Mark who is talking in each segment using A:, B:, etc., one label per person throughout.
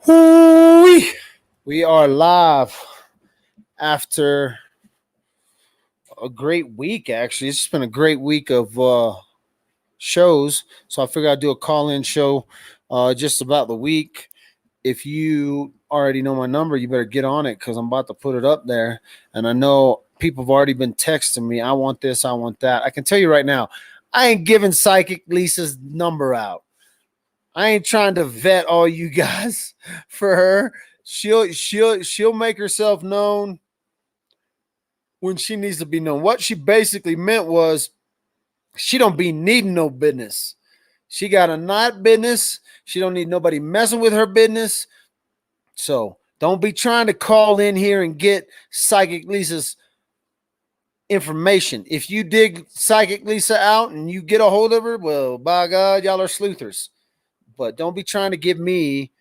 A: Hoo-wee. We are live after a great week, actually. It's been a great week of shows. So I figured I'd do a call in show just about the week. If you already know my number, you better get on it because I'm about to put it up there. And I know people have already been texting me. I want this, I want that. I can tell you right now, I ain't giving Psychic Lisa's number out. I ain't trying to vet all you guys for her. She'll make herself known when she needs to be known. What she basically meant was she don't be needing no business. She got a not business. She don't need nobody messing with her business. So don't be trying to call in here and get Psychic Lisa's information. If you dig Psychic Lisa out and you get a hold of her, well, by God, y'all are sleuthers. But don't be trying to give me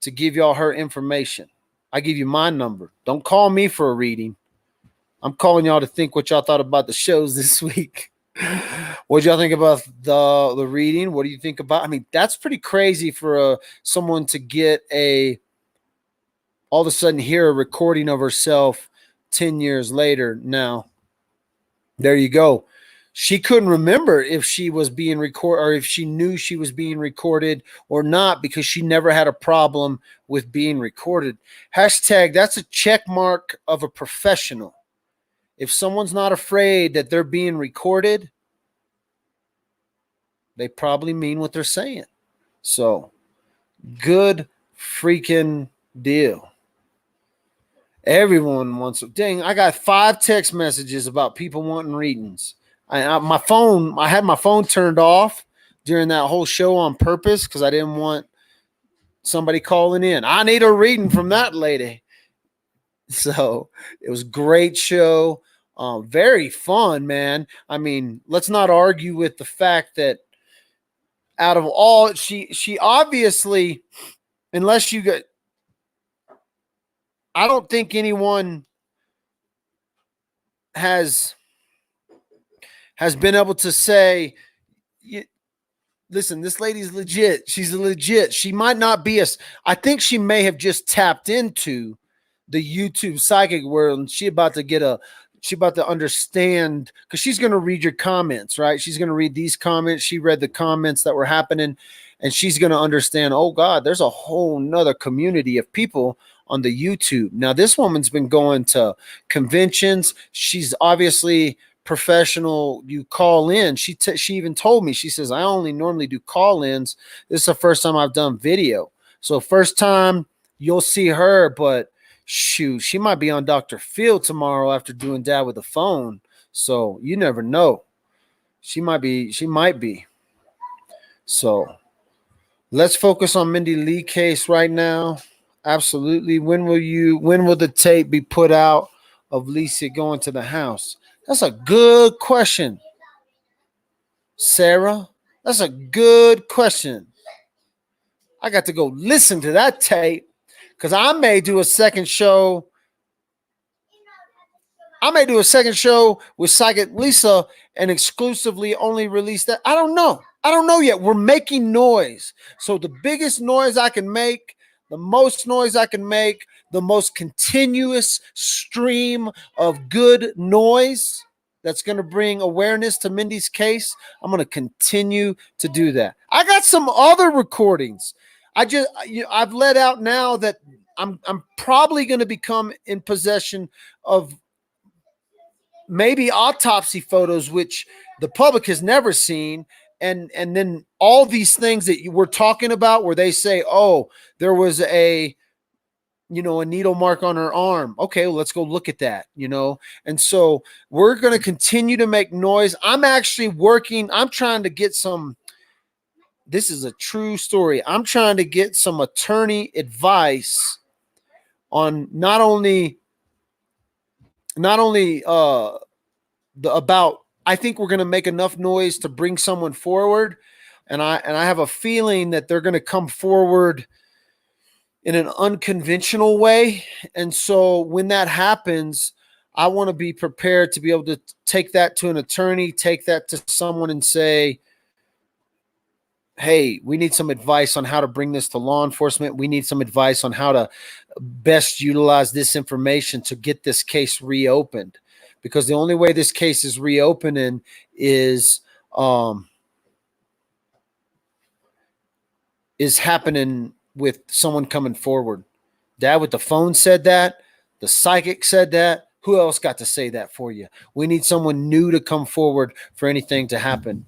A: to give y'all her information. I give you my number. Don't call me for a reading. I'm calling y'all to think what y'all thought about the shows this week. What y'all think about the reading? What do you think about? I mean, that's pretty crazy for someone to get all of a sudden hear a recording of herself 10 years later. Now, there you go. She couldn't remember if she was being recorded or if she knew she was being recorded or not because she never had a problem with being recorded. Hashtag, that's a check mark of a professional. If someone's not afraid that they're being recorded, they probably mean what they're saying. So, good freaking deal. Everyone wants to. Dang, I got 5 text messages about people wanting readings. I had my phone turned off during that whole show on purpose because I didn't want somebody calling in. I need a reading from that lady. So it was a great show. Very fun, man. I mean, let's not argue with the fact that out of all, she obviously, unless you get, I don't think anyone has been able to say, listen, this lady's legit. She's legit. She might not be I think she may have just tapped into the YouTube psychic world and she about to understand because she's going to read your comments, right? She's going to read these comments. She read the comments that were happening and she's going to understand, oh God, there's a whole nother community of people on the YouTube. Now, this woman's been going to conventions. She's obviously professional. You call in. She even told me, she says, I only normally do call-ins. This is the first time I've done video. So first time you'll see her, but shoot, she might be on Dr. Phil tomorrow after doing Dad with a phone. So you never know. She might be. So let's focus on Mindy Lee case right now. Absolutely. When will the tape be put out of Lisa going to the house? That's a good question, Sarah. That's a good question. I got to go listen to that tape because I may do a second show. I may do a second show with Psychic Lisa and exclusively only release that. I don't know. I don't know yet. We're making noise. So the biggest noise I can make, the most noise I can make, the most continuous stream of good noise that's going to bring awareness to Mindy's case, I'm going to continue to do that. I got some other recordings. I've let out now that I'm probably going to become in possession of maybe autopsy photos, which the public has never seen. And then all these things that you were talking about where they say, oh, there was a needle mark on her arm. Okay, well, let's go look at that, And so we're going to continue to make noise. I'm actually working. I'm trying to get this is a true story. I'm trying to get some attorney advice on not only about, I think we're going to make enough noise to bring someone forward. And I have a feeling that they're going to come forward in an unconventional way. And so when that happens, I want to be prepared to be able to take that to an attorney, take that to someone and say, hey, we need some advice on how to bring this to law enforcement. We need some advice on how to best utilize this information to get this case reopened. Because the only way this case is reopening um, is happening with someone coming forward. Dad with the phone said that. The psychic said that. Who else got to say that for you? We need someone new to come forward for anything to happen.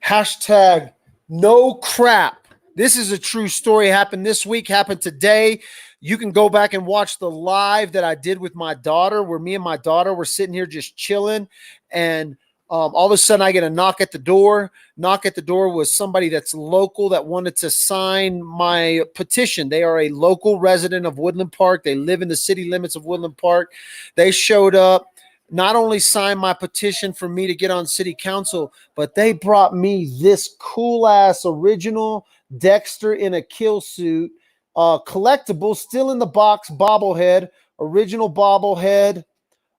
A: Hashtag no crap. This is a true story. Happened this week, happened today. You can go back and watch the live that I did with my daughter, where me and my daughter were sitting here just chilling. And all of a sudden, I get a knock at the door. Knock at the door was somebody that's local that wanted to sign my petition. They are a local resident of Woodland Park. They live in the city limits of Woodland Park. They showed up, not only signed my petition for me to get on city council, but they brought me this cool ass original Dexter in a kill suit, collectible, still in the box, bobblehead, original bobblehead.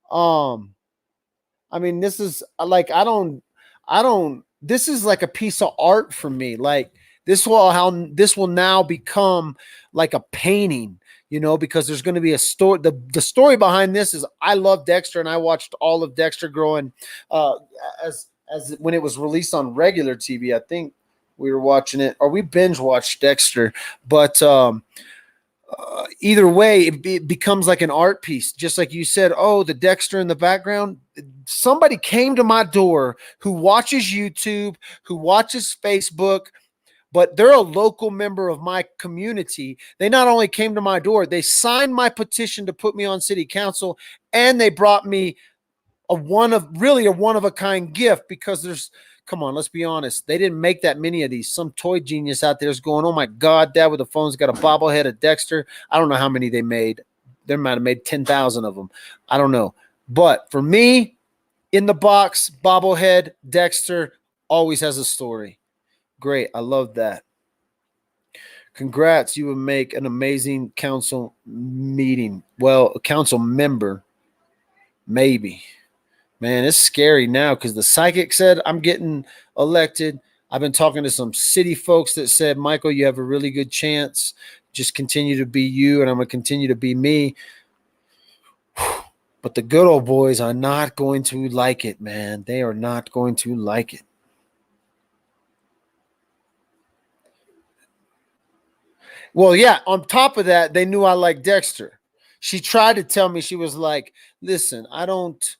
A: Um, I mean, this is like this is like a piece of art for me. Like this will now become like a painting, because there's going to be a story. The story behind this is I love Dexter, and I watched all of Dexter growing uh as when it was released on regular TV. I think we were watching it, or we binge watched Dexter, but either way, it becomes like an art piece. Just like you said, oh, the Dexter in the background. Somebody came to my door who watches YouTube, who watches Facebook, but they're a local member of my community. They not only came to my door, they signed my petition to put me on city council, and they brought me a one of a kind gift, because come on, let's be honest. They didn't make that many of these. Some toy genius out there is going, oh my God, Dad with the phone's got a bobblehead of Dexter. I don't know how many they made. They might have made 10,000 of them. I don't know. But for me, in the box, bobblehead, Dexter always has a story. Great. I love that. Congrats. You would make an amazing council meeting. Well, a council member, maybe. Man, it's scary now because the psychic said I'm getting elected. I've been talking to some city folks that said, Michael, you have a really good chance. Just continue to be you, and I'm going to continue to be me. But the good old boys are not going to like it, man. They are not going to like it. Well, yeah, on top of that, they knew I liked Dexter. She tried to tell me, she was like, listen, don't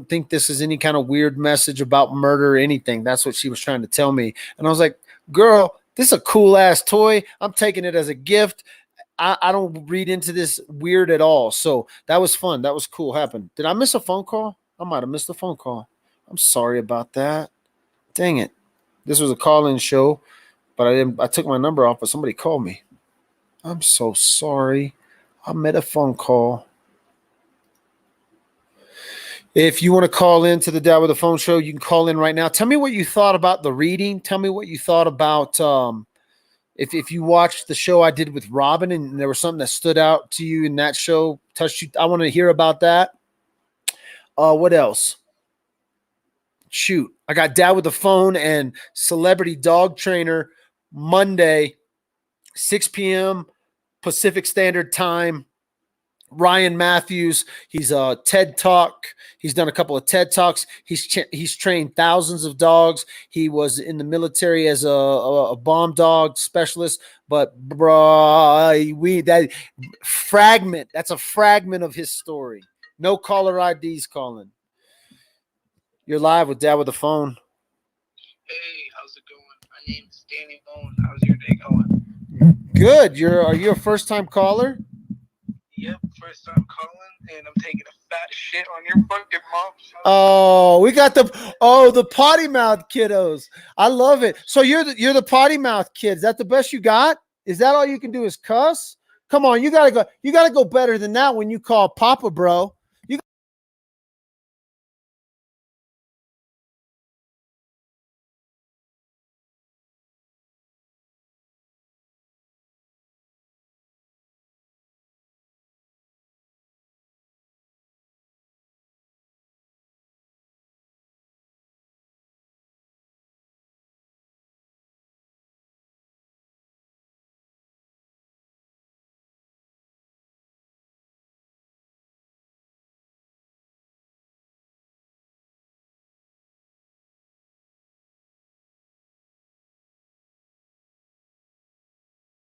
A: think this is any kind of weird message about murder or anything. That's what she was trying to tell me. And I was like, girl, this is a cool ass toy. I'm taking it as a gift. I don't read into this weird at all. So that was fun. That was cool. Happened. Did I miss a phone call? I might have missed a phone call. I'm sorry about that. Dang it. This was a call-in show, but I took my number off, but somebody called me. I'm so sorry. I made a phone call. If you want to call in to the Dad with a Phone show, you can call in right now. Tell me what you thought about the reading. Tell me what you thought about if you watched the show I did with Robin and there was something that stood out to you in that show, touched you. I want to hear about that. What else? Shoot, I got Dad with the Phone and Celebrity Dog Trainer Monday, 6 p.m. Pacific Standard Time. Ryan Matthews, he's a TED Talk. He's done a couple of TED Talks. He's trained thousands of dogs. He was in the military as a bomb dog specialist. But that's a fragment of his story. No caller IDs calling. You're live with Dad with the Phone.
B: Hey, how's it going? My name is Danny Bone. How's your day going?
A: Good. Are you a first time caller?
B: Yep, first time calling, and I'm taking a fat shit on your fucking mom.
A: Oh, we got the potty mouth kiddos. I love it. So you're the potty mouth kid. Is that the best you got? Is that all you can do is cuss? Come on, you gotta go better than that when you call Papa, bro.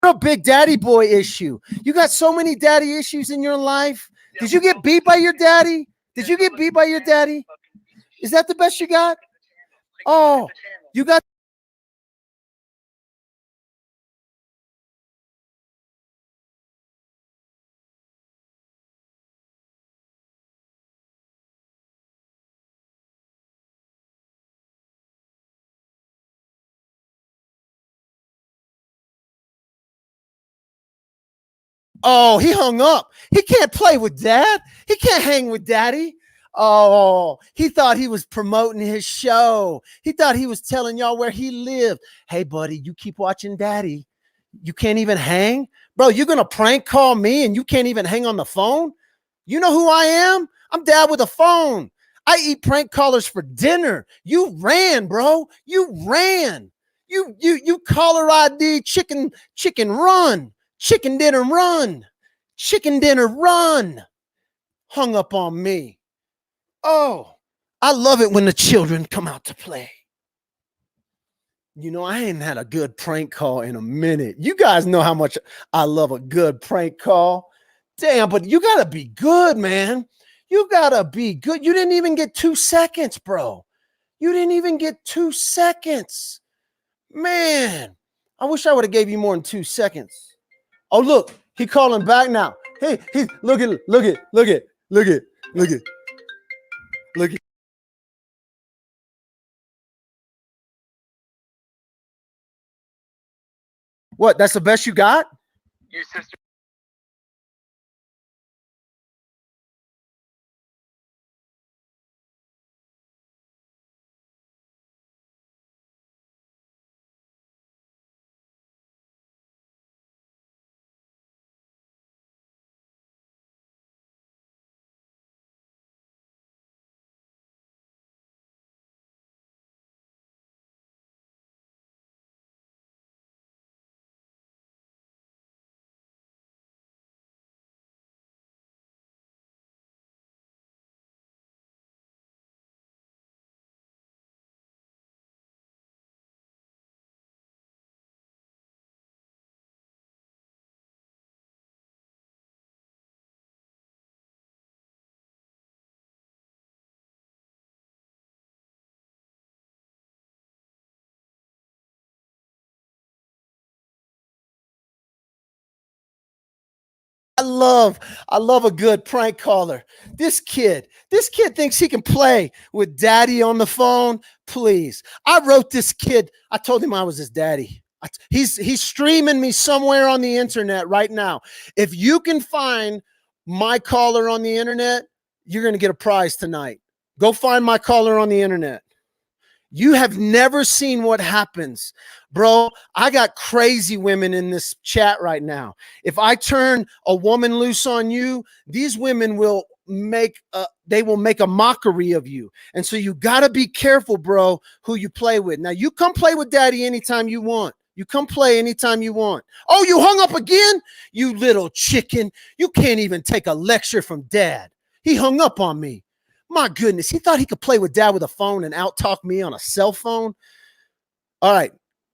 A: a big daddy boy issue. You got so many daddy issues in your life. Did you get beat by your daddy? Did you get beat by your daddy? Is that the best you got? Oh, you got. Oh, he hung up. He can't play with dad. He can't hang with daddy. Oh, he thought he was promoting his show. He thought he was telling y'all where he lived. Hey, buddy, you keep watching daddy. You can't even hang? Bro, you're going to prank call me and you can't even hang on the phone? You know who I am? I'm dad with a phone. I eat prank callers for dinner. You ran, bro. You ran. You caller ID chicken run. Chicken dinner run. Chicken dinner run. Hung up on me. Oh, I love it when the children come out to play. You know, I ain't had a good prank call in a minute. You guys know how much I love a good prank call. Damn, but you got to be good, man. You got to be good. You didn't even get 2 seconds, bro. You didn't even get 2 seconds. Man, I wish I would have gave you more than 2 seconds. Oh, look, he calling back now. Hey, look at. What? That's the best you got?
B: Your sister.
A: I love a good prank caller. This kid thinks he can play with daddy on the phone. Please. I wrote this kid. I told him I was his daddy. He's streaming me somewhere on the internet right now. If you can find my caller on the internet, you're going to get a prize tonight. Go find my caller on the internet. You have never seen what happens. Bro, I got crazy women in this chat right now. If I turn a woman loose on you, these women will make a mockery of you. And so you got to be careful, bro, who you play with. Now, you come play with daddy anytime you want. You come play anytime you want. Oh, you hung up again? You little chicken. You can't even take a lecture from dad. He hung up on me. My goodness, he thought he could play with dad with a phone and out-talk me on a cell phone. All right,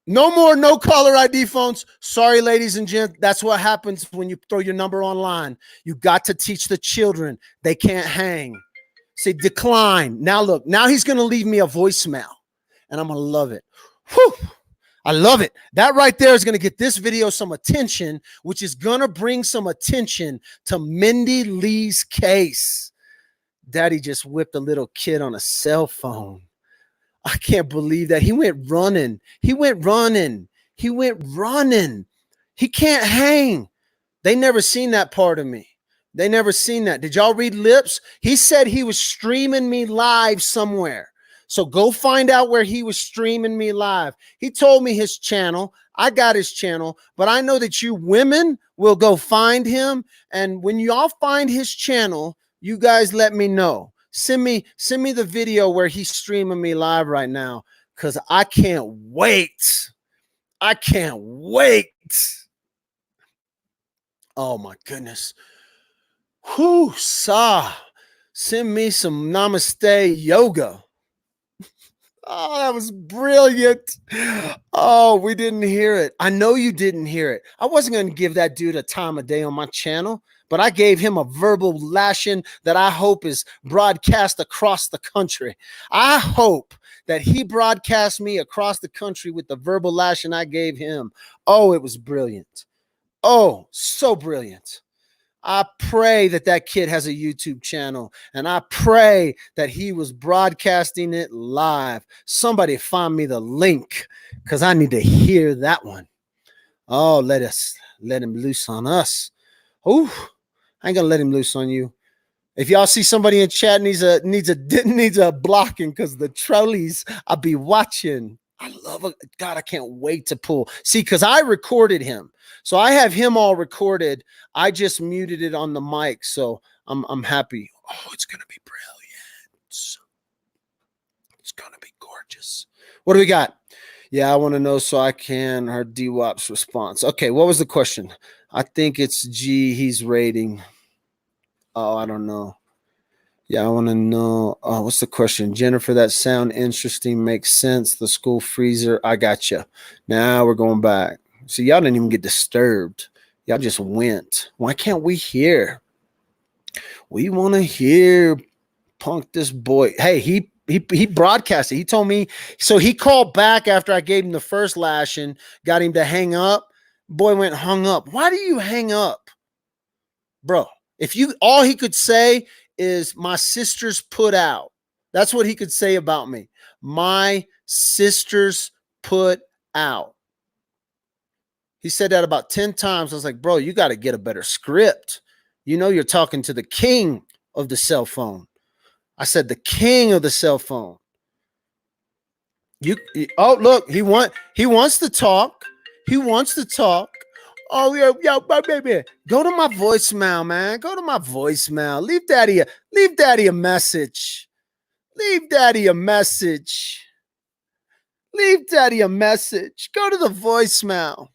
A: no more no caller ID phones. Sorry, ladies and gents, that's what happens when you throw your number online. You got to teach the children they can't hang. Say decline. Now look, now he's going to leave me a voicemail, and I'm going to love it. Whew. I love it. That right there is going to get this video some attention, which is going to bring some attention to Mindy Lee's case. Daddy just whipped a little kid on a cell phone. I can't believe that. He went running. He can't hang. They never seen that part of me. They never seen that. Did y'all read lips? He said he was streaming me live somewhere. So go find out where he was streaming me live. He told me his channel. I got his channel, but I know that you women will go find him. And when y'all find his channel, you guys let me know. Send me the video where he's streaming me live right now, because I can't wait. I can't wait. Oh my goodness. Whoo, sa. Send me some namaste yoga. Oh, that was brilliant. Oh, we didn't hear it. I know you didn't hear it. I wasn't going to give that dude a time of day on my channel, but I gave him a verbal lashing that I hope is broadcast across the country. I hope that he broadcast me across the country with the verbal lashing I gave him. Oh, it was brilliant. Oh, so brilliant. I pray that that kid has a YouTube channel, and I pray that he was broadcasting it live. Somebody find me the link because I need to hear that one. Oh, let him loose on us. Oh, I ain't gonna let him loose on you. If y'all see somebody in chat needs a blocking because the trolleys I'll be watching. I love it. God, I can't wait to pull. See, because I recorded him. So I have him all recorded. I just muted it on the mic. So I'm happy. Oh, it's gonna be brilliant. It's gonna be gorgeous. What do we got? Yeah, I want to know so I can her DWAP's response. Okay, what was the question? I think it's G he's rating. Oh, I don't know. Yeah, I want to know. Oh, what's the question? Jennifer, that sound interesting. Makes sense. The school freezer. I got you. Now we're going back. See, y'all didn't even get disturbed. Y'all just went. Why can't we hear? We want to hear Punk this boy. Hey, he broadcasted. He told me. So he called back after I gave him the first lashing, got him to hang up. Boy went hung up. Why do you hang up? Bro, if you all he could say is my sister's put out. That's what he could say about me. My sister's put out. He said that about 10 times. I was like, bro, you got to get a better script. You know, you're talking to the king of the cell phone. I said the king of the cell phone. Oh, look, he wants to talk. He wants to talk. Oh, yeah, my baby. Go to my voicemail, man. Go to my voicemail. Leave daddy a message. Leave daddy a message. Leave daddy a message. Go to the voicemail.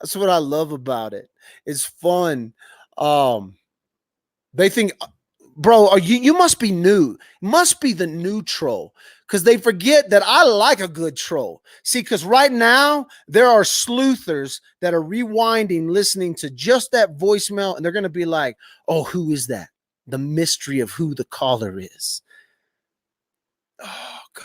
A: That's what I love about it. It's fun. They think, bro, you must be new. Must be the new troll. Because they forget that I like a good troll. See, because right now, there are sleuthers that are rewinding, listening to just that voicemail, and they're going to be like, oh, who is that? The mystery of who the caller is. Oh, God.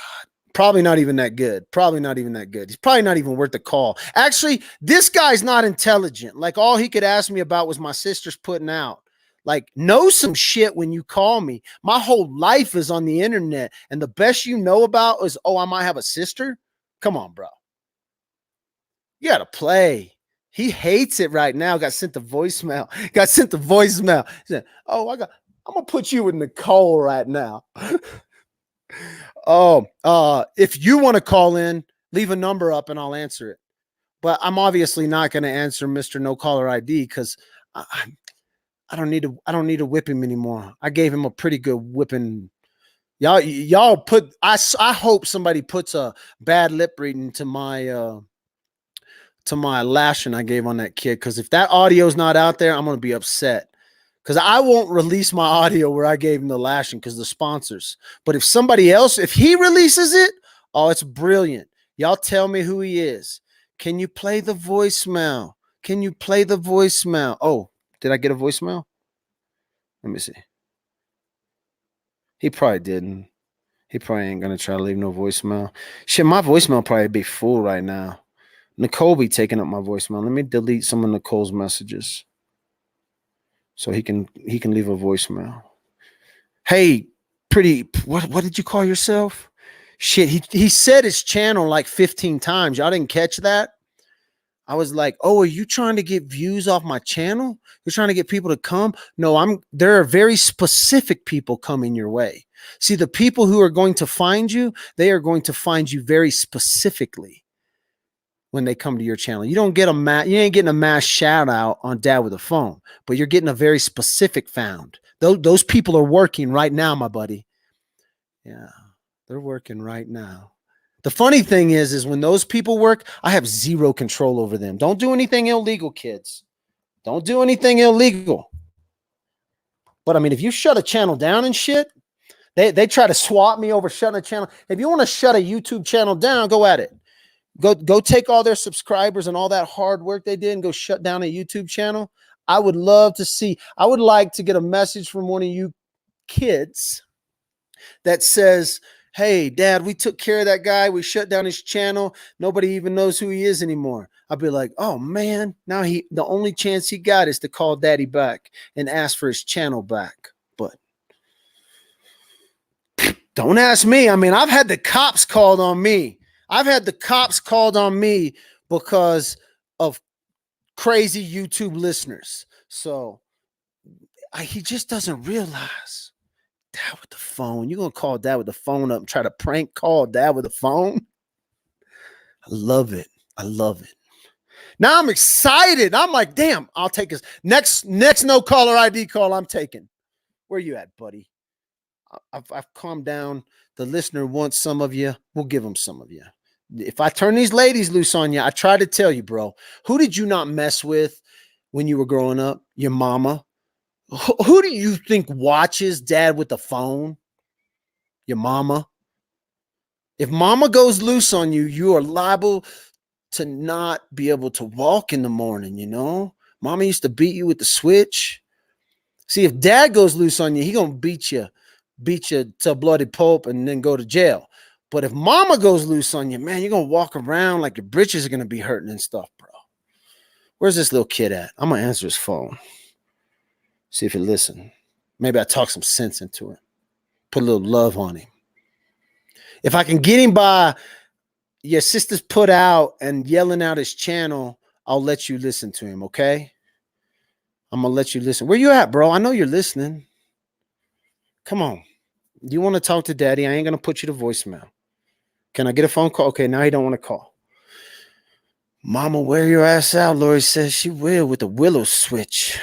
A: Probably not even that good. Probably not even that good. He's probably not even worth the call. Actually, this guy's not intelligent. Like, all he could ask me about was my sister's putting out. Like, know some shit when you call me. My whole life is on the internet, and the best you know about is, oh, I might have a sister. Come on, bro. You gotta play. He hates it right now. Got sent the voicemail. Got sent the voicemail. He said, oh, I'm gonna put you with Nicole right now. If you want to call in, leave a number up and I'll answer it. But I'm obviously not going to answer Mr. No Caller ID because I don't need to whip him anymore. I gave him a pretty good whipping. Y'all put. I hope somebody puts a bad lip reading to my lashing I gave on that kid. Because if that audio is not out there, I'm gonna be upset. Because I won't release my audio where I gave him the lashing because the sponsors. But if somebody else, if he releases it, oh, it's brilliant. Y'all tell me who he is. Can you play the voicemail? Can you play the voicemail? Oh. Did I get a voicemail? Let me see. He probably didn't. He probably ain't going to try to leave no voicemail. Shit, my voicemail probably be full right now. Nicole be taking up my voicemail. Let me delete some of Nicole's messages so he can leave a voicemail. Hey, pretty, what did you call yourself? Shit, he said his channel like 15 times. Y'all didn't catch that? I was like, oh, are you trying to get views off my channel? You're trying to get people to come? No, there are very specific people coming your way. See, the people who are going to find you, they are going to find you very specifically when they come to your channel. You ain't getting a mass shout out on Dad with a Phone, but you're getting a very specific found. Those people are working right now, my buddy. Yeah, they're working right now. The funny thing is when those people work, I have zero control over them. Don't do anything illegal, kids. Don't do anything illegal. But I mean, if you shut a channel down and shit, they try to swap me over shutting a channel. If you want to shut a YouTube channel down, go at it. Go take all their subscribers and all that hard work they did and go shut down a YouTube channel. I would love to see. I would like to get a message from one of you kids that says, "Hey, Dad, we took care of that guy. We shut down his channel. Nobody even knows who he is anymore." I'd be like, "Oh man, now the only chance he got is to call Daddy back and ask for his channel back." But don't ask me. I mean, I've had the cops called on me. I've had the cops called on me because of crazy YouTube listeners. So he just doesn't realize. Dad with the phone. You're going to call Dad with the phone up and try to prank call Dad with the phone? I love it. I love it. Now I'm excited. I'm like, damn, I'll take his next no caller ID call I'm taking. Where you at, buddy? I've calmed down. The listener wants some of you. We'll give them some of you. If I turn these ladies loose on you, I try to tell you, bro. Who did you not mess with when you were growing up? Your mama. Who do you think watches Dad with the phone? Your mama. If mama goes loose on you, you are liable to not be able to walk in the morning, you know? Mama used to beat you with the switch. See, if dad goes loose on you, he gonna beat you to bloody pulp and then go to jail. But if mama goes loose on you, man, you're gonna walk around like your britches are gonna be hurting and stuff, bro. Where's this little kid at? I'm gonna answer his phone. See if he listen. Maybe I talk some sense into it. Put a little love on him. If I can get him by your sister's put out and yelling out his channel, I'll let you listen to him, okay? I'm gonna let you listen. Where you at, bro? I know you're listening. Come on. You want to talk to daddy? I ain't gonna put you to voicemail. Can I get a phone call? Okay, now he don't want to call. Mama, wear your ass out, Lori says she will with the willow switch.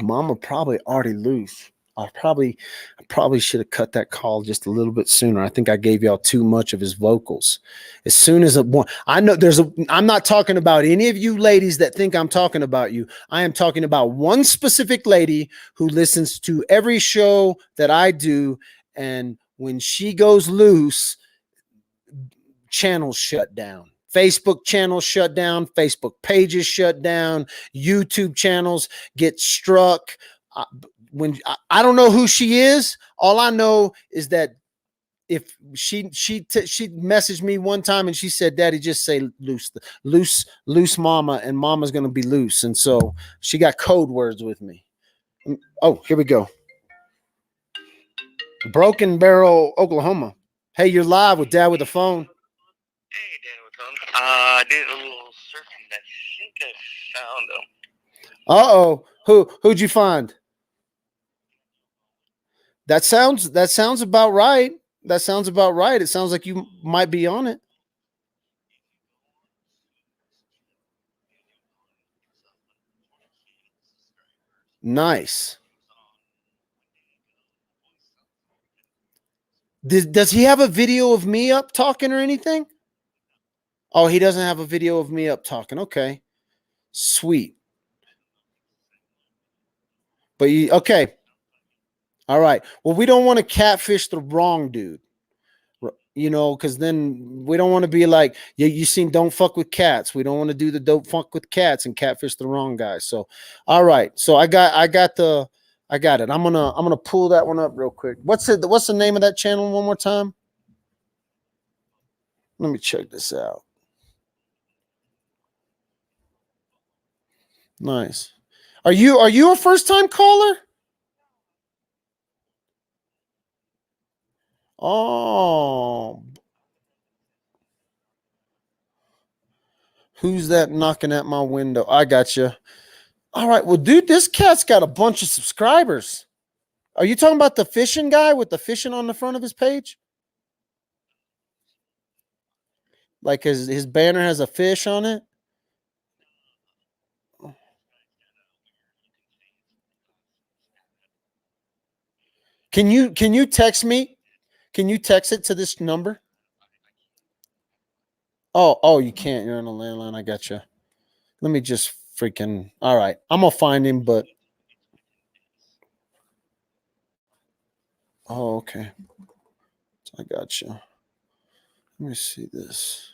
A: Mama probably already loose. I probably should have cut that call just a little bit sooner. I think I gave y'all too much of his vocals. As soon as I know I'm not talking about any of you ladies that think I'm talking about you. I am talking about one specific lady who listens to every show that I do. And when she goes loose, channels shut down. Facebook channels shut down. Facebook pages shut down. YouTube channels get struck. When I don't know who she is, all I know is that if she messaged me one time and she said, "Daddy, just say loose, mama, and mama's gonna be loose." And so she got code words with me. Oh, here we go. Broken Barrel, Oklahoma. Hey, you're live with Dad with the phone.
B: Hey, Dad with the phone. I did a little searching. I think I found them.
A: Who'd you find? That sounds about right. That sounds about right. It sounds like you might be on it. Nice. Does he have a video of me up talking or anything? Oh, he doesn't have a video of me up talking. Okay. Sweet. But okay. All right. Well, we don't want to catfish the wrong dude. You know, because then we don't want to be like, yeah, you seen Don't Fuck with Cats. We don't want to do the Don't Fuck with Cats and catfish the wrong guy. So, all right. So I got it. I'm gonna pull that one up real quick. What's the name of that channel one more time? Let me check this out. Nice. Are you a first time caller? Oh, who's that knocking at my window? I got you. All right. Well, dude, this cat's got a bunch of subscribers. Are you talking about the fishing guy with the fishing on the front of his page? Like his banner has a fish on it? Can you text me? Can you text it to this number? Oh, you can't. You're on a landline. I got you. Let me just freaking. All right. I'm gonna find him, but oh, okay. I got you. Let me see this.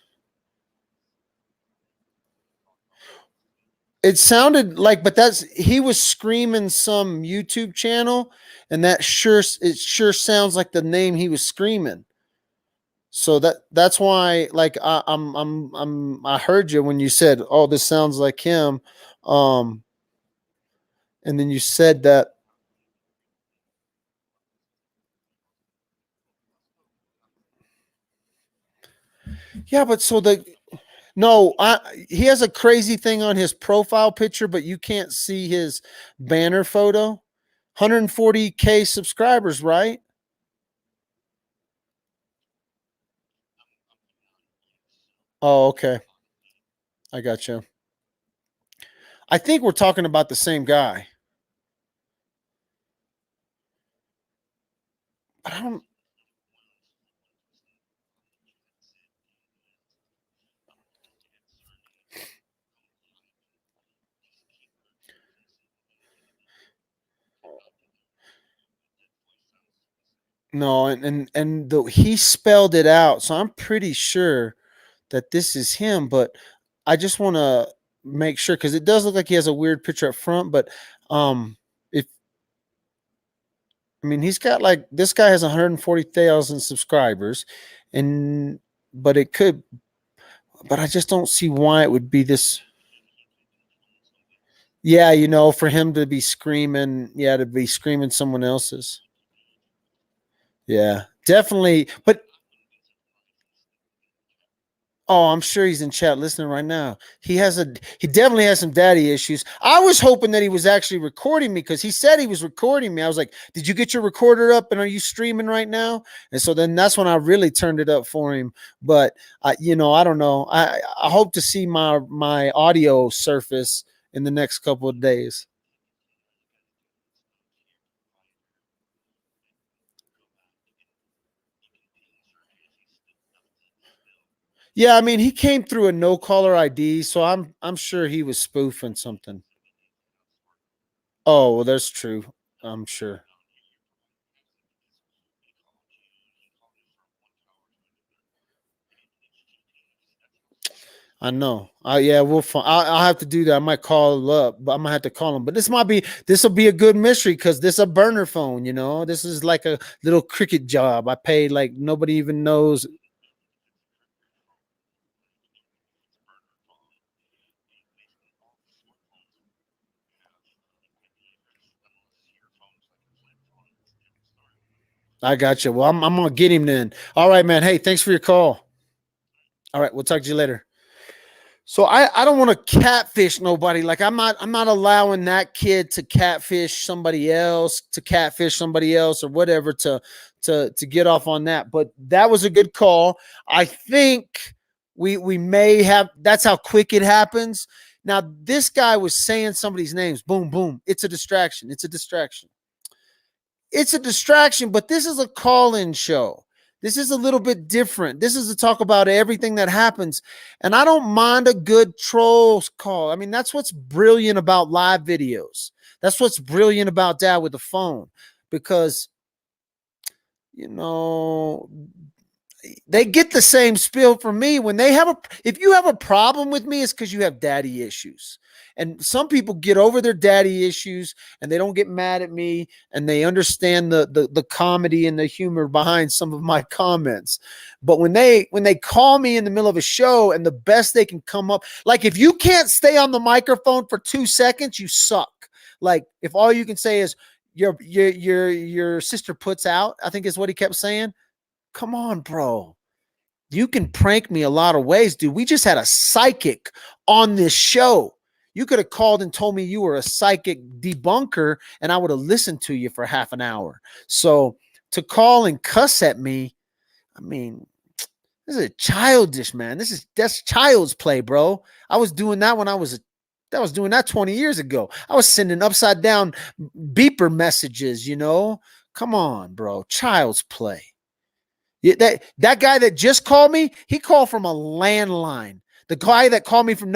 A: It sounded like, but he was screaming some YouTube channel, and it sure sounds like the name he was screaming. So that's why, like, I heard you when you said, "Oh, this sounds like him," um, and then you said that. Yeah, but so the no, he has a crazy thing on his profile picture, but you can't see his banner photo. 140K subscribers, right? Oh, okay. I got you. I think we're talking about the same guy. But I don't. No, he spelled it out, so I'm pretty sure that this is him. But I just want to make sure because it does look like he has a weird picture up front. But if I mean, he's got like this guy has 140,000 subscribers, and but it could, but I just don't see why it would be this. Yeah, for him to be screaming, to be screaming someone else's. Yeah, definitely. But oh, I'm sure he's in chat listening right now. He definitely has some daddy issues. I was hoping that he was actually recording me because he said he was recording me. I was like, "Did you get your recorder up and are you streaming right now?" And so then that's when I really turned it up for him. But I don't know. I hope to see my audio surface in the next couple of days. Yeah, I mean, he came through a no caller ID, so I'm sure he was spoofing something. Oh, well, that's true. I'm sure. I know. Yeah, we'll. I'll have to do that. I might call up, but I'm gonna have to call him. But this will be a good mystery because this is a burner phone. This is like a little cricket job. I pay like nobody even knows. I got you. Well, I'm gonna get him then. All right, man. Hey, thanks for your call. All right, we'll talk to you later. So I don't want to catfish nobody. Like I'm not allowing that kid to catfish somebody else, or whatever to get off on that. But that was a good call. I think we may have that's how quick it happens. Now this guy was saying somebody's names. Boom, boom. It's a distraction. It's a distraction, but this is a call-in show. This is a little bit different. This is to talk about everything that happens. And I don't mind a good trolls call. I mean, that's what's brilliant about live videos. That's what's brilliant about Dad with the phone because, you know, they get the same spiel from me when if you have a problem with me, it's because you have daddy issues. And some people get over their daddy issues and they don't get mad at me and they understand the comedy and the humor behind some of my comments. But when they call me in the middle of a show and the best they can come up, like if you can't stay on the microphone for 2 seconds, you suck. Like if all you can say is your sister puts out, I think is what he kept saying. Come on, bro. You can prank me a lot of ways, dude. We just had a psychic on this show. You could have called and told me you were a psychic debunker, and I would have listened to you for half an hour. So to call and cuss at me, I mean, this is childish, man. That's child's play, bro. I was doing that when I was doing that 20 years ago. I was sending upside down beeper messages. Come on, bro. Child's play. Yeah, that guy that just called me, he called from a landline. The guy that called me from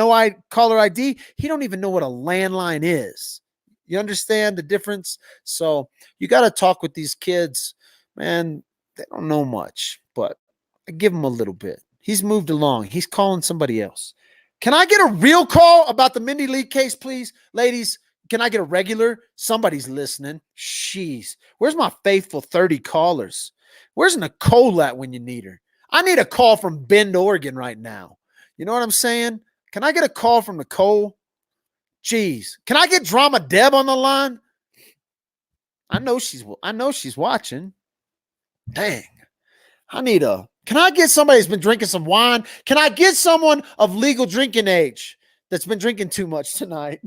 A: caller ID, he don't even know what a landline is. You understand the difference? So you got to talk with these kids, man. They don't know much, but I give them a little bit. He's moved along. He's calling somebody else. Can I get a real call about the Mindy Lee case, please? Ladies, can I get a regular? Somebody's listening. Jeez. Where's my faithful 30 callers? Where's Nicole at when you need her? I need a call from Bend, Oregon right now. You know what I'm saying? Can I get a call from Nicole? Jeez. Can I get Drama Deb on the line? I know she's watching. Dang. Can I get somebody who's been drinking some wine? Can I get someone of legal drinking age that's been drinking too much tonight?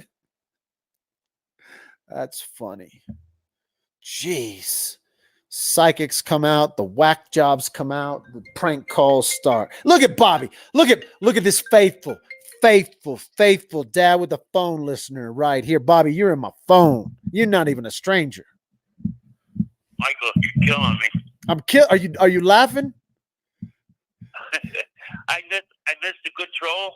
A: That's funny. Jeez. Psychics come out, the whack jobs come out, the prank calls start. Look at Bobby. Look at this faithful dad with the phone listener right here. Bobby, you're in my phone. You're not even a stranger.
B: Michael, you're killing me.
A: Are you laughing?
B: I missed a good troll.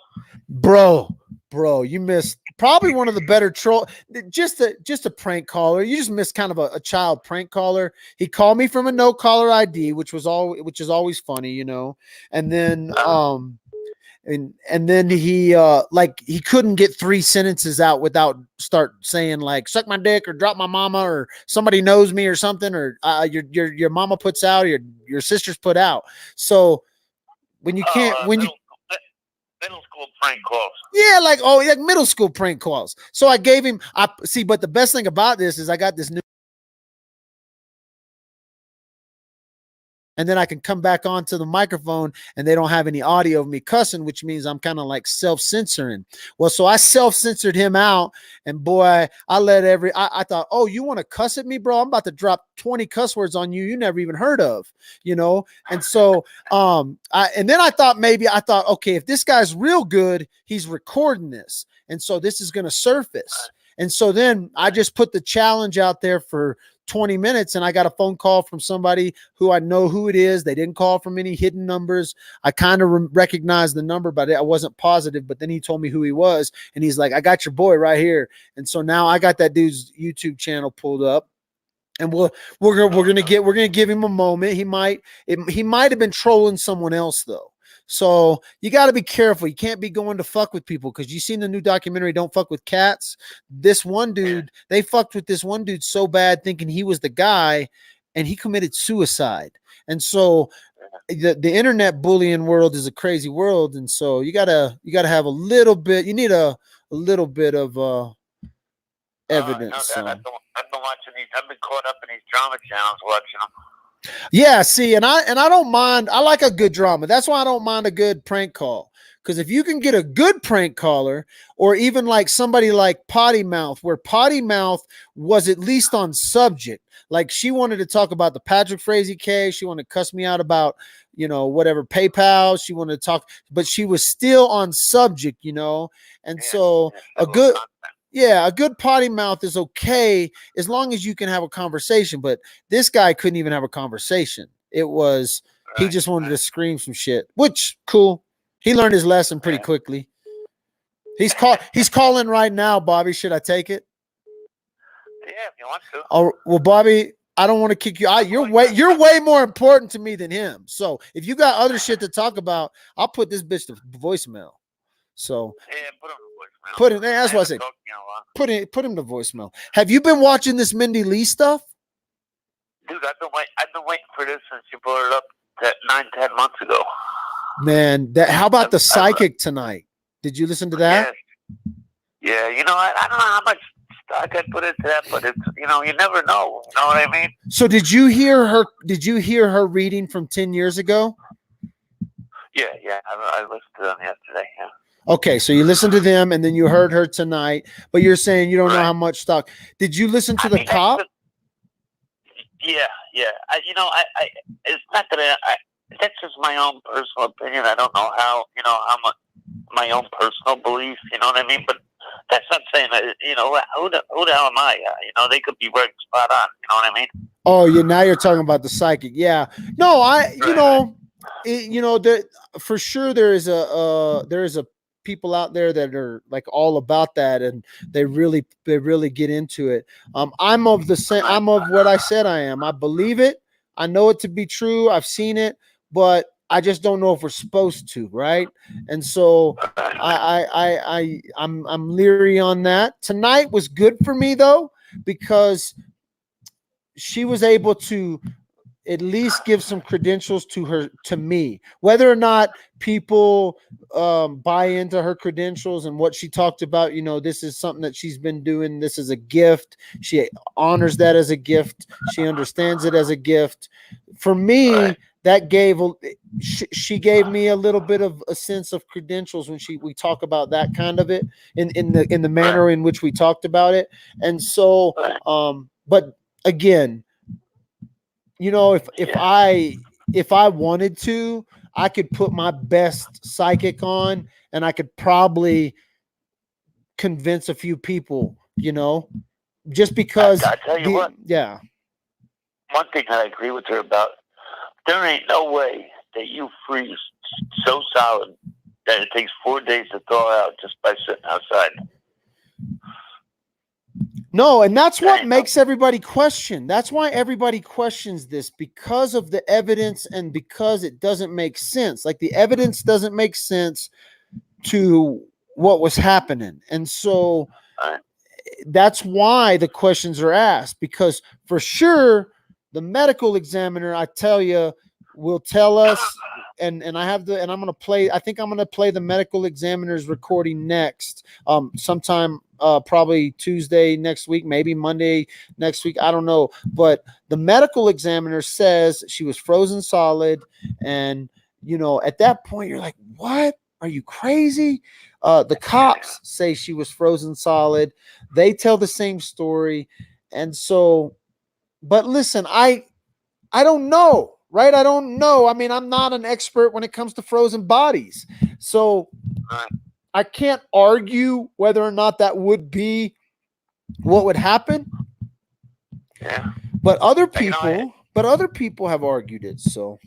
A: Bro, you missed probably one of the better troll. Just a prank caller. You just missed kind of a child prank caller. He called me from a no caller ID, which is always funny, you know. And then and then he he couldn't get 3 sentences out without start saying like suck my dick or drop my mama or somebody knows me or something or your mama puts out or your sister's put out. So when you can't
B: middle school prank calls.
A: Yeah, like middle school prank calls. So I gave him but the best thing about this is I got this new, and then I can come back onto the microphone and they don't have any audio of me cussing, which means I'm kind of like self-censoring. Well, so I self-censored him out, and boy, I thought, oh, you want to cuss at me, bro? I'm about to drop 20 cuss words on you never even heard of, you know? And so, and then I thought, okay, if this guy's real good, he's recording this. And so this is going to surface. And so then I just put the challenge out there for 20 minutes, and I got a phone call from somebody who I know who it is. They didn't call from any hidden numbers. I kind of recognized the number, but I wasn't positive. But then he told me who he was, and he's like, I got your boy right here. And so now I got that dude's YouTube channel pulled up, and we're gonna give him a moment. He might have been trolling someone else though. So you got to be careful. You can't be going to fuck with people, because you seen the new documentary, Don't Fuck with Cats. This one dude, they fucked with this one dude so bad thinking he was the guy, and he committed suicide. And so the internet bullying world is a crazy world. And so you gotta have a little bit, you need a little bit of evidence.
B: I've been watching these, I've been caught up in these drama channels watching them.
A: Yeah, see, and I don't mind. I like a good drama. That's why I don't mind a good prank call. Because if you can get a good prank caller, or even like somebody like Potty Mouth, where Potty Mouth was at least on subject. Like she wanted to talk about the Patrick Frazee case. She wanted to cuss me out about, you know, whatever PayPal. She wanted to talk, but she was still on subject, you know. And so a good Potty Mouth is okay as long as you can have a conversation. But this guy couldn't even have a conversation. It was, he just wanted to scream some shit, which cool. He learned his lesson pretty quickly. He's calling right now, Bobby. Should I take it?
B: Yeah, if you want to.
A: Oh, well, Bobby, I don't want to kick you out. You're way more important to me than him. So if you got other shit to talk about, I'll put this bitch to voicemail. So
B: yeah, put him to voicemail.
A: Put it. That's what I said. Put him to voicemail. Have you been watching this Mindy Lee stuff?
B: Dude, I've been waiting for this since you brought it up 9-10 months ago.
A: Man, how about the psychic tonight? Did you listen to that?
B: Yeah, you know, I don't know how much stock I put into that, but it's, you know, you never know. You know what I mean?
A: So did you hear her reading from 10 years ago?
B: Yeah. I listened to them yesterday. Yeah.
A: Okay, so you listened to them, and then you heard her tonight, but you're saying you don't know how much stock. Did you listen to the cop?
B: Yeah. It's not that that's just my own personal opinion. I don't know how much my own personal belief. You know what I mean? But that's not saying that. You know, who the hell am I? You know, they could be right spot on. You know what I mean? Oh,
A: now you're talking about the psychic. Yeah. No, for sure there is a people out there that are like all about that, and they really get into it. I'm of what I said I am. I believe it. I know it to be true. I've seen it, but I just don't know if we're supposed to, right? And so I'm leery on that. Tonight was good for me though, because she was able to at least give some credentials to me, whether or not people buy into her credentials and what she talked about. This is something that she's been doing. This is a gift. She honors that as a gift. She understands it as a gift. For me, that she gave me a little bit of a sense of credentials when we talk about that kind of it in the manner in which we talked about it. And so but again, if I wanted to, I could put my best psychic on and I could probably convince a few people, just because
B: I tell you what.
A: Yeah.
B: One thing I agree with her about, there ain't no way that you freeze so solid that it takes 4 days to thaw out just by sitting outside.
A: No, and that's what makes everybody question. That's why everybody questions this, because of the evidence and because it doesn't make sense. Like, the evidence doesn't make sense to what was happening. And so that's why the questions are asked, because for sure the medical examiner, I tell you, will tell us, and I'm going to play, I think I'm going to play the medical examiner's recording next, sometime probably Tuesday next week, maybe Monday next week, I don't know. But the medical examiner says she was frozen solid, and at that point you're like, what? Are you crazy? The cops say she was frozen solid. They tell the same story. And so, but listen, I don't know, right? I don't know. I mean, I'm not an expert when it comes to frozen bodies. So I can't argue whether or not that would be what would happen.
B: Yeah.
A: But other people have argued it. So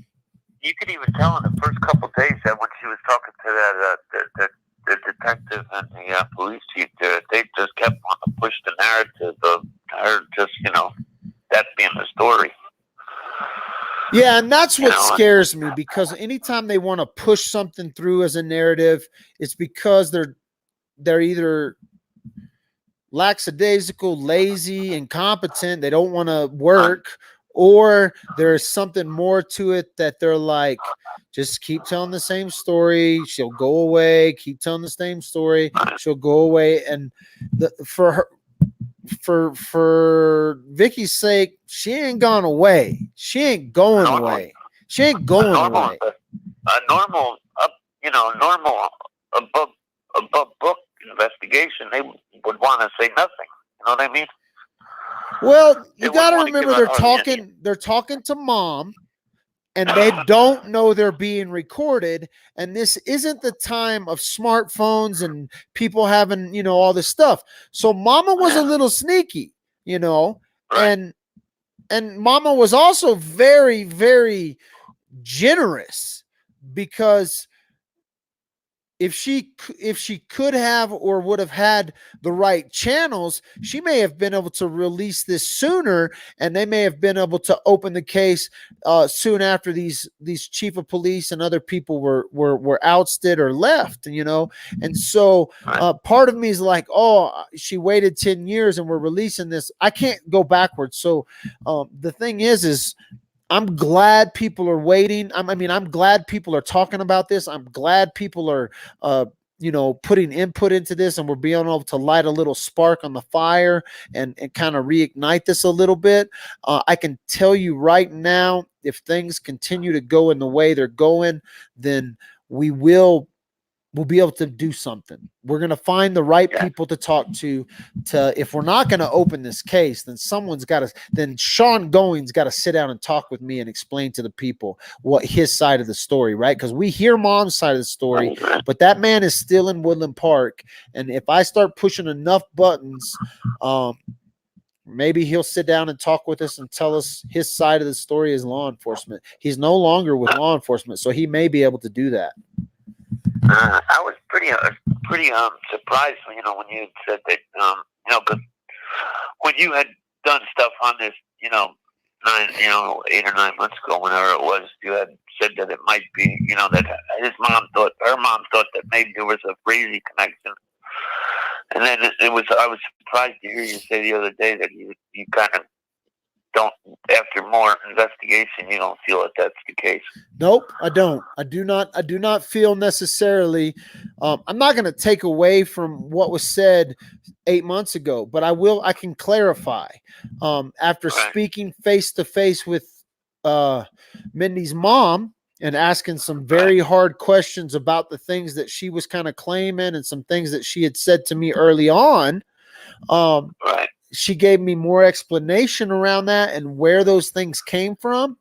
B: you could even tell in the first couple of days that when she was talking to the detective and the police chief, they just kept on to push the narrative of her just, that being the story.
A: Yeah, and that's what scares me, because anytime they want to push something through as a narrative, it's because they're either lackadaisical, lazy, incompetent, they don't want to work, or there's something more to it that they're like, just keep telling the same story, she'll go away, keep telling the same story, she'll go away. And for Vicky's sake, she ain't gone away. She ain't going away. She ain't going away.
B: A normal above book investigation, they would want to say nothing. You know what I mean?
A: Well, you got to remember they're talking to mom, and they don't know they're being recorded. And this isn't the time of smartphones and people having, all this stuff. So mama was a little sneaky, and mama was also very, very generous, because if she could have or would have had the right channels, she may have been able to release this sooner, and they may have been able to open the case soon after these chief of police and other people were ousted or left, And so part of me is like, oh, she waited 10 years and we're releasing this. I can't go backwards. So the thing is I'm glad people are waiting. I'm glad people are talking about this. I'm glad people are, putting input into this, and we're being able to light a little spark on the fire and kind of reignite this a little bit. I can tell you right now, if things continue to go in the way they're going, then we'll be able to do something. We're going to find the right people to talk to, if we're not going to open this case, then then Sean Going's got to sit down and talk with me and explain to the people what his side of the story, right? Because we hear mom's side of the story, but that man is still in Woodland Park. And if I start pushing enough buttons, maybe he'll sit down and talk with us and tell us his side of the story as law enforcement. He's no longer with law enforcement, so he may be able to do that.
B: I was pretty surprised when you had said that, because when you had done stuff on this, 8 or 9 months ago, whenever it was, you had said that it might be, that her mom thought that maybe there was a Frazee connection. And then I was surprised to hear you say the other day that you kind of don't, after more investigation, you don't feel that that's the case.
A: Nope, I don't. I do not feel necessarily. I'm not going to take away from what was said 8 months ago, but I can clarify. After speaking face to face with Mindy's mom and asking some very hard questions about the things that she was kind of claiming and some things that she had said to me early on, she gave me more explanation around that and where those things came from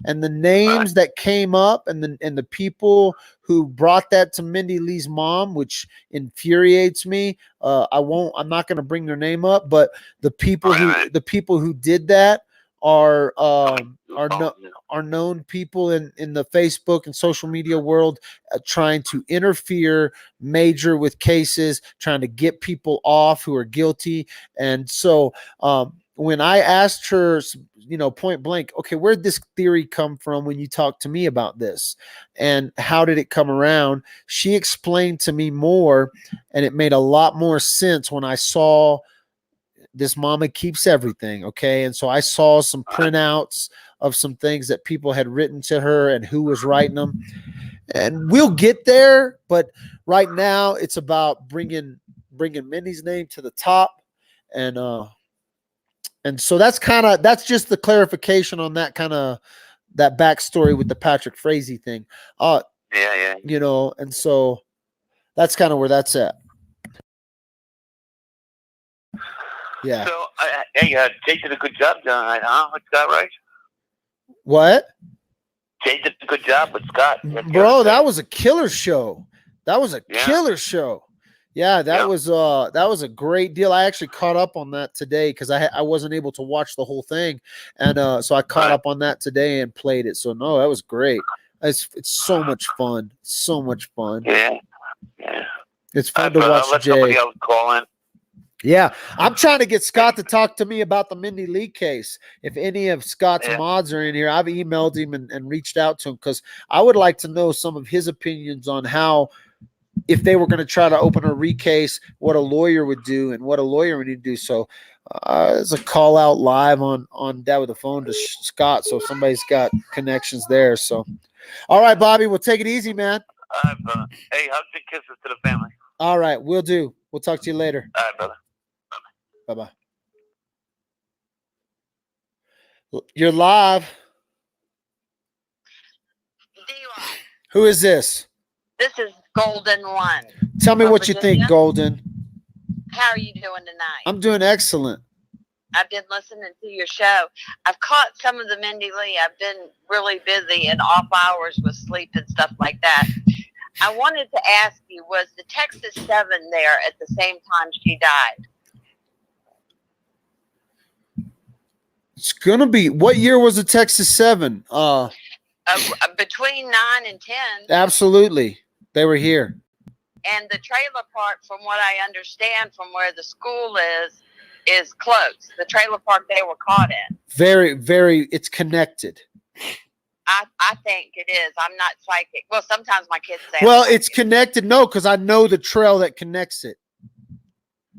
A: and the names that came up and the people who brought that to Mindy Lee's mom, which infuriates me. I'm not going to bring their name up, but the people who did that are known people in the Facebook and social media world, trying to interfere major with cases, trying to get people off who are guilty. And so when I asked her, point blank, okay, where'd this theory come from when you talked to me about this? And how did it come around? She explained to me more, and it made a lot more sense when I saw this mama keeps everything. Okay. And so I saw some printouts of some things that people had written to her and who was writing them. And we'll get there. But right now it's about bringing Mindy's name to the top. And so that's just the clarification on that backstory with the Patrick Frazee thing.
B: Yeah.
A: And so that's kind of where that's at. Yeah.
B: So, Jay did a good job tonight, huh? With Scott, right?
A: What?
B: Jay did a good job with Scott.
A: Bro, that was a killer show. Killer show. Yeah, that was a great deal. I actually caught up on that today because I wasn't able to watch the whole thing, and so I caught up on that today and played it. So no, that was great. It's so much fun. So much fun.
B: Yeah.
A: It's fun to watch
B: let
A: Jay.
B: Somebody else call in.
A: Yeah, I'm trying to get Scott to talk to me about the Mindy Lee case. If any of Scott's mods are in here, I've emailed him and reached out to him because I would like to know some of his opinions on how, if they were going to try to open a recase, what a lawyer would do and what a lawyer would need to do. So there's a call out live on Dad with the Phone to Scott. So if somebody's got connections there. So, all right, Bobby, we'll take it easy, man.
B: All right, brother. Hey, hugs and kisses to the family.
A: All right, we'll do. We'll talk to you later.
B: All right, brother.
A: Bye-bye. You're live.
C: D-Rock.
A: Who is this?
C: This is Golden One.
A: Tell me what you think, Golden.
C: How are you doing tonight?
A: I'm doing excellent.
C: I've been listening to your show. I've caught some of the Mindy Lee. I've been really busy and off hours with sleep and stuff like that. I wanted to ask you, was the Texas 7 there at the same time she died?
A: It's going to be, what year was the Texas 7?
C: Between 9 and 10.
A: Absolutely. They were here.
C: And the trailer park, from what I understand, from where the school is closed. The trailer park they were caught in.
A: Very, very, it's connected.
C: I think it is. I'm not psychic. Well, sometimes my kids say.
A: Well, it's connected. No, because I know the trail that connects it.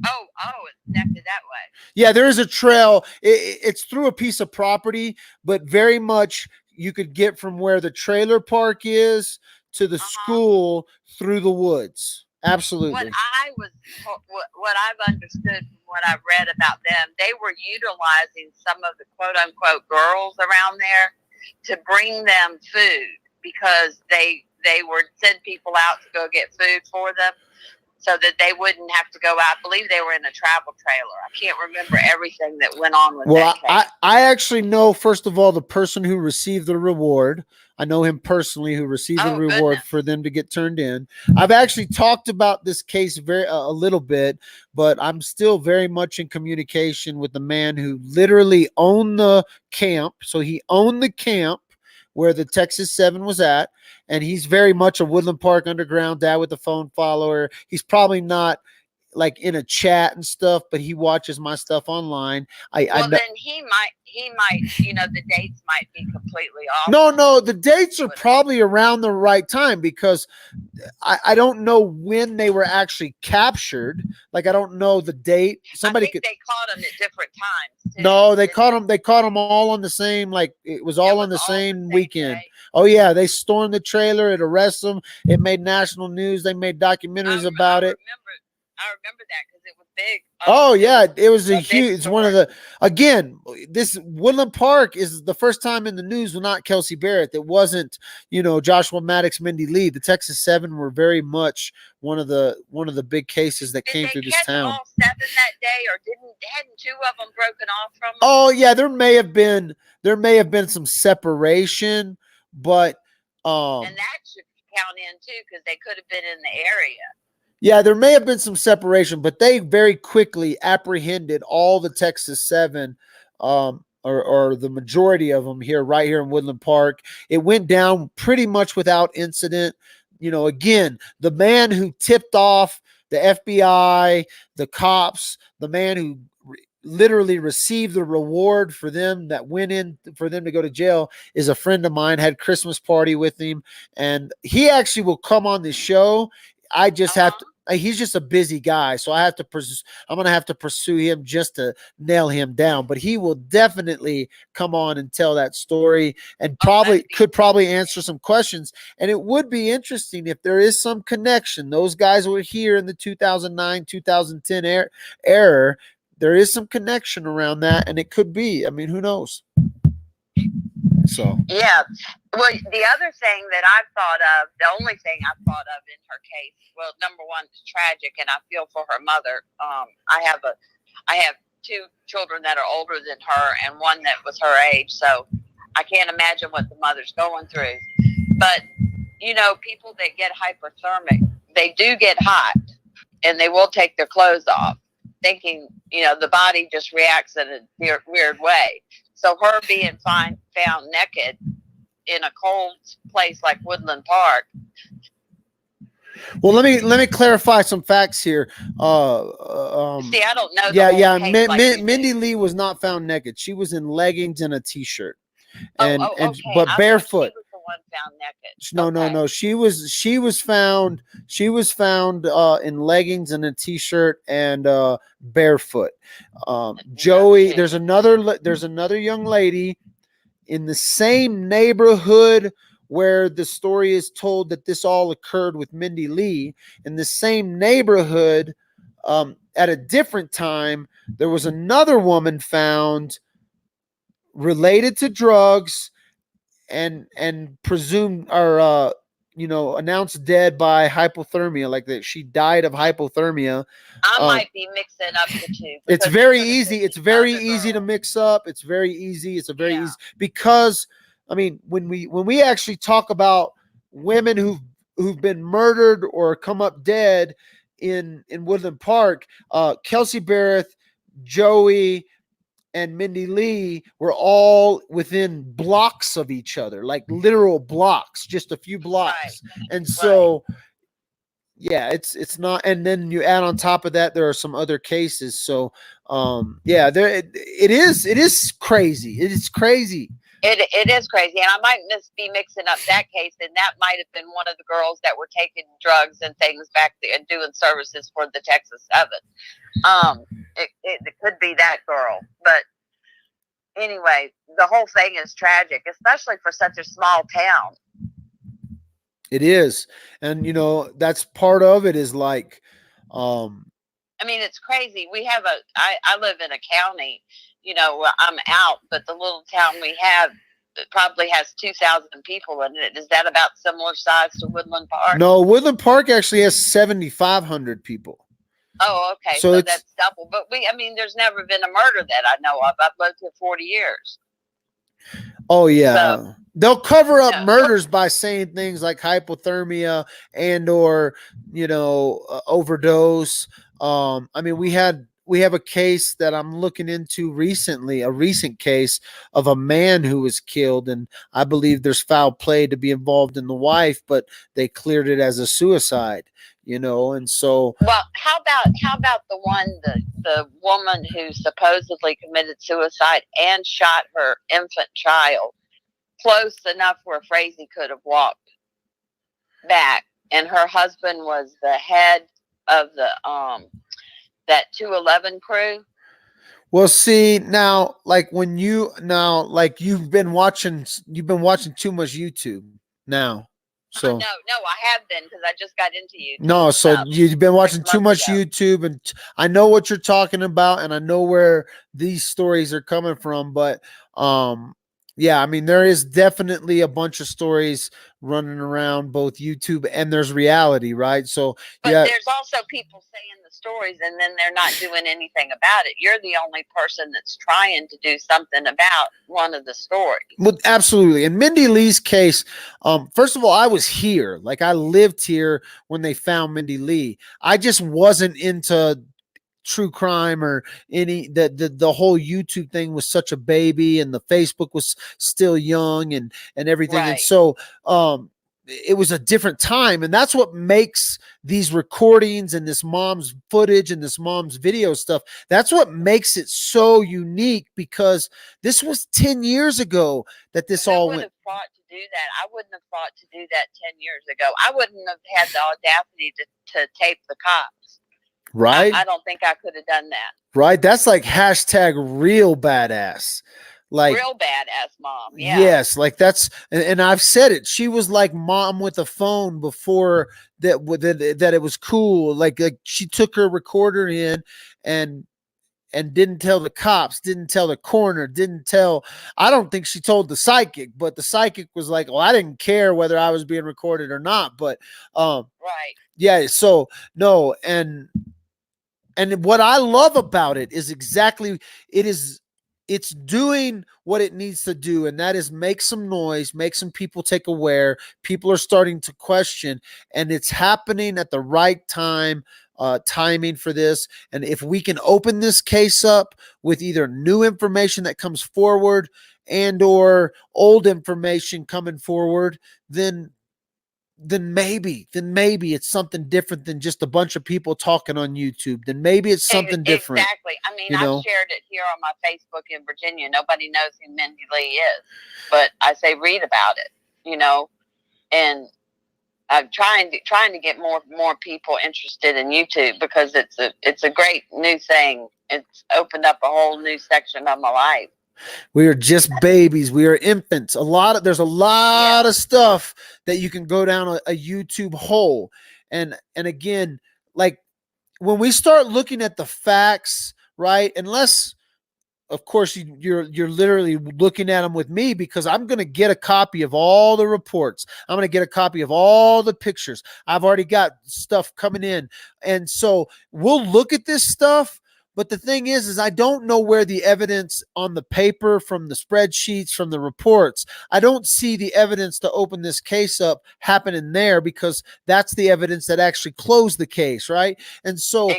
C: Oh, it's connected that way.
A: Yeah, there is a trail. It's through a piece of property, but very much you could get from where the trailer park is to the school through the woods. Absolutely.
C: What I've understood from what I've read about them, they were utilizing some of the quote unquote girls around there to bring them food because they would send people out to go get food for them so that they wouldn't have to go out. I believe they were in a travel trailer. I can't remember everything that went on with that case. I actually know, first of all, the person who received the reward. I know him personally, who received the reward for them to get turned in. I've actually talked about this case a little bit, but I'm still very much in communication with the man who literally owned the camp. So he owned the camp where the Texas 7 was at, and he's very much a Woodland Park Underground Dad with the Phone follower. He's probably not
A: like in a chat and stuff, but he watches my stuff online. I
C: Well,
A: know.
C: then he might, the dates might be completely off.
A: No, the dates are probably around the right time because I don't know when they were actually captured. Like I don't know the date. Somebody
C: I think they caught them at different times. Too.
A: No, they caught them. They caught them all on the same. Like it was all on the same weekend.
C: Day.
A: Oh yeah, they stormed the trailer. It arrested them. It made national news. They made documentaries about it.
C: I remember that because it was big.
A: Oh yeah, it was a huge. It's
C: story.
A: one of the this Woodland Park is the first time in the news. Well, not Kelsey Barrett. It wasn't Joshua Maddox, Mindy Lee. The Texas Seven were very much one of the big cases that came through this town.
C: All 7 that day, or hadn't 2 of them broken off from them?
A: Oh yeah, there may have been some separation, but
C: and that should count in too because they could have been in the area.
A: Yeah, there may have been some separation, but they very quickly apprehended all the Texas Seven, or the majority of them right here in Woodland Park. It went down pretty much without incident. Again, the man who tipped off the FBI, the cops, the man who literally received the reward for them that went in for them to go to jail is a friend of mine. Had Christmas party with him, and he actually will come on the show. I just have to. He's just a busy guy, so I'm going to have to pursue him just to nail him down. But he will definitely come on and tell that story, and could probably answer some questions. And it would be interesting if there is some connection. Those guys were here in the 2009, 2010 era. There is some connection around that, and it could be. I mean, who knows? So
C: yeah. Well, the other thing that I've thought of, the only thing I've thought of in her case, well, number one, it's tragic, and I feel for her mother. I have 2 children that are older than her, and one that was her age, so I can't imagine what the mother's going through. But people that get hypothermic, they do get hot, and they will take their clothes off, thinking the body just reacts in a weird way. So her being found naked in a cold place like Woodland Park.
A: Well, let me clarify some facts here.
C: See, I don't know.
A: Mindy Lee was not found naked. She was in leggings and a t-shirt,
C: okay.
A: but barefoot.
C: She was the one found naked.
A: No. She was found in leggings and a t-shirt and barefoot. Joey, there's another young lady in the same neighborhood where the story is told that this all occurred with Mindy Lee. In the same neighborhood, at a different time, there was another woman found related to drugs and presumed or announced dead by hypothermia, like that she died of hypothermia.
C: I might be mixing up the two.
A: It's very easy. It's very easy to mix up. It's very easy. It's a very easy because I mean when we actually talk about women who've been murdered or come up dead in Woodland Park, Kelsey Barrett, Joey, and Mindy Lee were all within blocks of each other, like literal blocks, just a few blocks. Right. And so, it's not. And then you add on top of that, there are some other cases. So, it is crazy. It is crazy.
C: It is crazy, and I might be mixing up that case, and that might have been one of the girls that were taking drugs and things back there and doing services for the Texas Seven. It could be that girl, but anyway, the whole thing is tragic, especially for such a small town.
A: It is, and that's part of it. Is like,
C: I mean, it's crazy. We have I live in a county. I'm out, but the little town we have probably has 2,000 people in it. Is that about similar size to Woodland Park?
A: No, Woodland Park actually has 7,500 people.
C: Oh, okay. So that's double. But there's never been a murder that I know of. I've lived here 40 years.
A: Oh, yeah. So, they'll cover up murders by saying things like hypothermia and or, overdose. We have a case that I'm looking into recently, a recent case of a man who was killed. And I believe there's foul play to be involved in the wife, but they cleared it as a suicide. and so
C: Well, how about the one the woman who supposedly committed suicide and shot her infant child close enough where Frazee could have walked back, and her husband was the head of the that 211 crew.
A: well, see now, like you've been watching too much YouTube now. So
C: No, I have been because I just got into YouTube.
A: no, so you've been watching too much
C: ago.
A: YouTube, and I know what you're talking about, and I know where these stories are coming from, but yeah, I mean, there is definitely a bunch of stories running around both YouTube and there's reality, right? So
C: But
A: yeah,
C: there's also people saying the stories and then they're not doing anything about it. You're the only person that's trying to do something about one of the stories.
A: well, absolutely. In Mindy Lee's case, first of all, I was here, like I lived here when they found Mindy Lee. I just wasn't into true crime or any the whole YouTube thing was such a baby, and the Facebook was still young and everything.
C: Right.
A: And so it was a different time, and that's what makes these recordings and this mom's footage and this mom's video stuff, that's what makes it so unique, because this was 10 years ago that this all
C: would
A: went.
C: have fought to do that. I wouldn't have fought to do that 10 years ago. I wouldn't have had the audacity to tape the cops.
A: Right.
C: I don't think I could have done that.
A: Right. That's like hashtag real badass. Like
C: real badass mom. Yeah.
A: Yes, like that's, and I've said it. She was like mom with a phone before that it was cool. Like she took her recorder in and didn't tell the cops, didn't tell the coroner, didn't tell. I don't think she told the psychic, but the psychic was like, "Well, I didn't care whether I was being recorded or not." But
C: right.
A: Yeah. So no, and what I love about it is exactly it's doing what it needs to do, and that is make some noise, make some people take aware. People are starting to question, and it's happening at the right time, timing for this. And if we can open this case up with either new information that comes forward and or old information coming forward, then maybe it's something different than just a bunch of people talking on YouTube. Then maybe it's something different.
C: Exactly. I mean, I've shared it here on my Facebook in Virginia. Nobody knows who Mindy Lee is, but I say read about it, and I'm trying to get more people interested in YouTube, because it's a great new thing. It's opened up a whole new section of my life.
A: We are just babies. We are infants. There's a lot of stuff that you can go down a YouTube hole. And again, like when we start looking at the facts, right? Unless, of course, you're literally looking at them with me, because I'm going to get a copy of all the reports. I'm going to get a copy of all the pictures. I've already got stuff coming in. And so we'll look at this stuff. But the thing is I don't know where the evidence on the paper, from the spreadsheets, from the reports, I don't see the evidence to open this case up happening there, because that's the evidence that actually closed the case, right? And so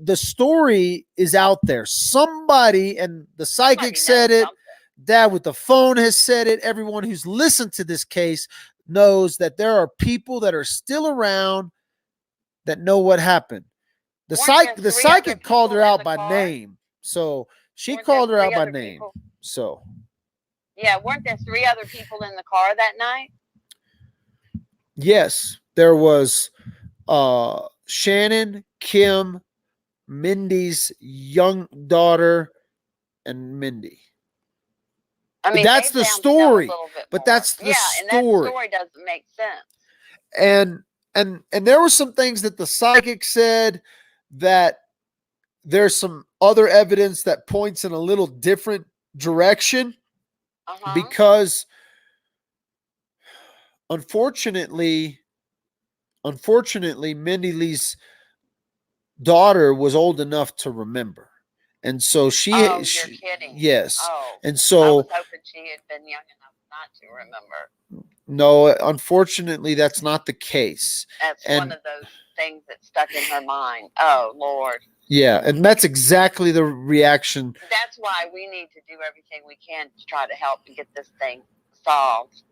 A: the story is out there. Somebody, and the psychic said it, Dad with the phone has said it, everyone who's listened to this case knows that there are people that are still around that know what happened. The psychic called her out by name. So she called her out by name. So
C: yeah, weren't there 3 other people in the car that night?
A: Yes, there was Shannon, Kim, Mindy's young daughter, and Mindy.
C: I mean,
A: that's the story. But that's the
C: story.
A: And that
C: story doesn't make sense.
A: And there were some things that the psychic said that there's some other evidence that points in a little different direction, because unfortunately, Mindy Lee's daughter was old enough to remember. And so
C: you're kidding.
A: Yes.
C: Oh,
A: and so
C: I was hoping she had been young enough not to remember.
A: No, unfortunately, that's not the case.
C: That's one of those things that stuck in her mind. Oh, Lord.
A: Yeah, and that's exactly the reaction.
C: That's why we need to do everything we can to try to help to get this thing solved.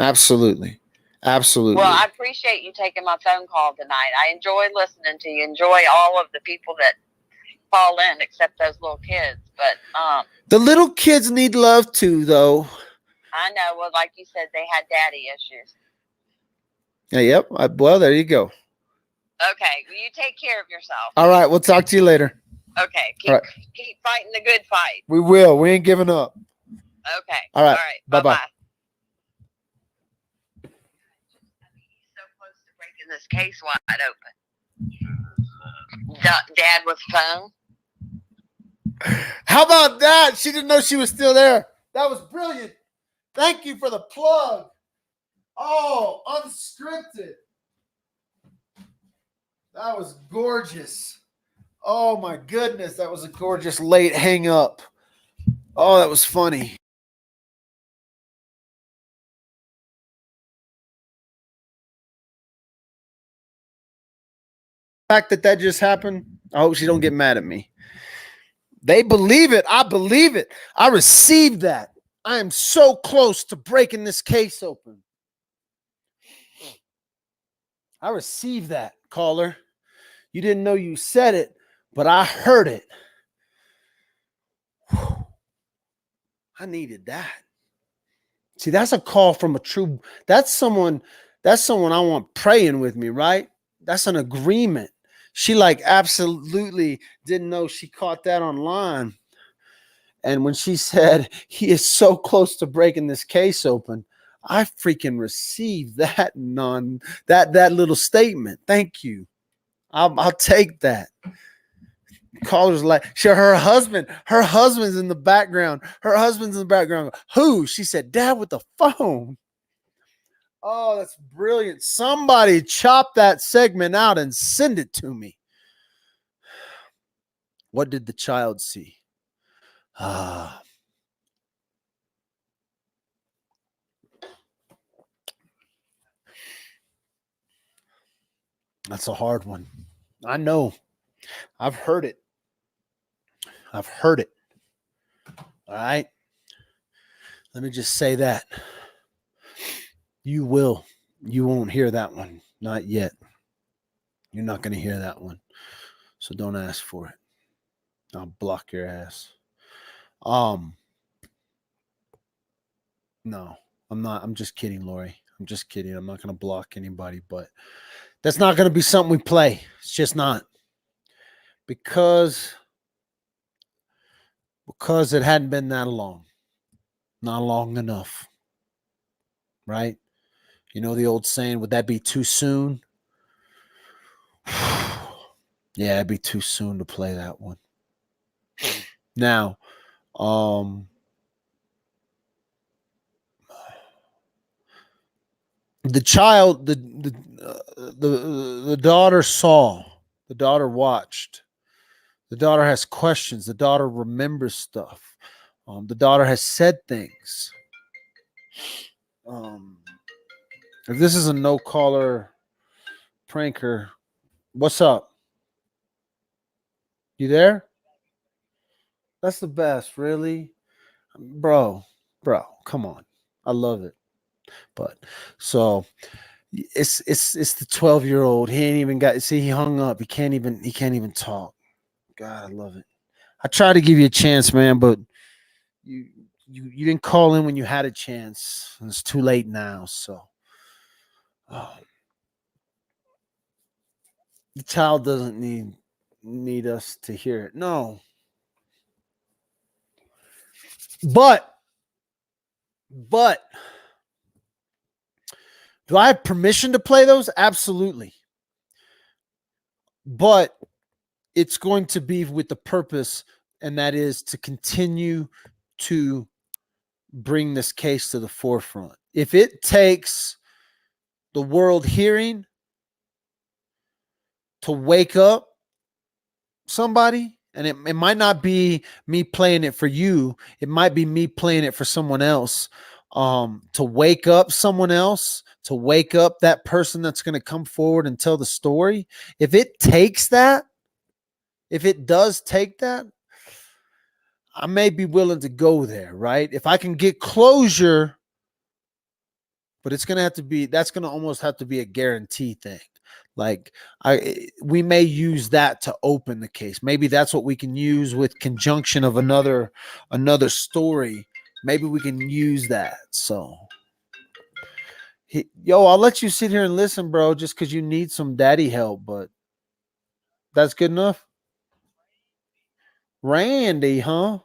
A: Absolutely. Absolutely.
C: Well, I appreciate you taking my phone call tonight. I enjoy listening to you. Enjoy all of the people that call in, except those little kids. But
A: the little kids need love too, though.
C: I know. Well, like you said, they had daddy issues.
A: Yeah, yep. Well, there you go.
C: Okay. Well, you take care of yourself.
A: All right. We'll talk to you later.
C: Okay.
A: All right.
C: Keep fighting the good fight.
A: We will. We ain't giving up.
C: Okay.
A: All right.
C: Bye-bye.
A: Bye-bye.
C: He's so close to breaking this case wide open. Dad with phone.
A: How about that? She didn't know she was still there. That was brilliant. Thank you for the plug. Oh, unscripted. That was gorgeous. Oh my goodness, that was a gorgeous late hang up. Oh, that was funny. The fact that just happened, I hope she don't get mad at me. They believe it. I believe it. I received that. I am so close to breaking this case open. I received that, caller. You didn't know you said it, but I heard it. Whew. I needed that. See, that's a call from a true, that's someone I want praying with me, right? That's an agreement. She like absolutely didn't know she caught that online. And when she said he is so close to breaking this case open, I freaking received that that little statement. Thank you. I'll take that. Caller's like, sure, her husband's in the background. Her husband's in the background. Who? She said, Dad with the phone. Oh, that's brilliant. Somebody chop that segment out and send it to me. What did the child see? Ah. That's a hard one. I know. I've heard it. I've heard it. All right. Let me just say that. You will. You won't hear that one. Not yet. You're not going to hear that one. So don't ask for it. I'll block your ass. No, I'm not. I'm just kidding, Lori. I'm just kidding. I'm not going to block anybody, but that's not going to be something we play. It's just not. Because it hadn't been that long. Not long enough. Right? You know the old saying, would that be too soon? Yeah, it'd be too soon to play that one. Now, the child, the daughter saw, the daughter watched, the daughter has questions, the daughter remembers stuff, the daughter has said things. If this is a no caller pranker, what's up? You there? That's the best, really, bro. Come on, I love it. But so it's the 12-year-old. He ain't even got. See, he hung up. He can't even talk. God, I love it. I tried to give you a chance, man, but you didn't call in when you had a chance. It's too late now. So the child doesn't need us to hear it. No. But do I have permission to play those? Absolutely. But it's going to be with the purpose, and that is to continue to bring this case to the forefront. If it takes the world hearing to wake up somebody, and it might not be me playing it for you, it might be me playing it for someone else, to wake up someone else, to wake up that person that's going to come forward and tell the story. If it takes that, if it does take that, I may be willing to go there, right? If I can get closure but it's gonna have to be. That's gonna almost have to be a guarantee thing. Like we may use that to open the case. Maybe that's what we can use with conjunction of another story. Maybe we can use that. So, yo, I'll let you sit here and listen, bro, just because you need some daddy help. But that's good enough. Randy, huh?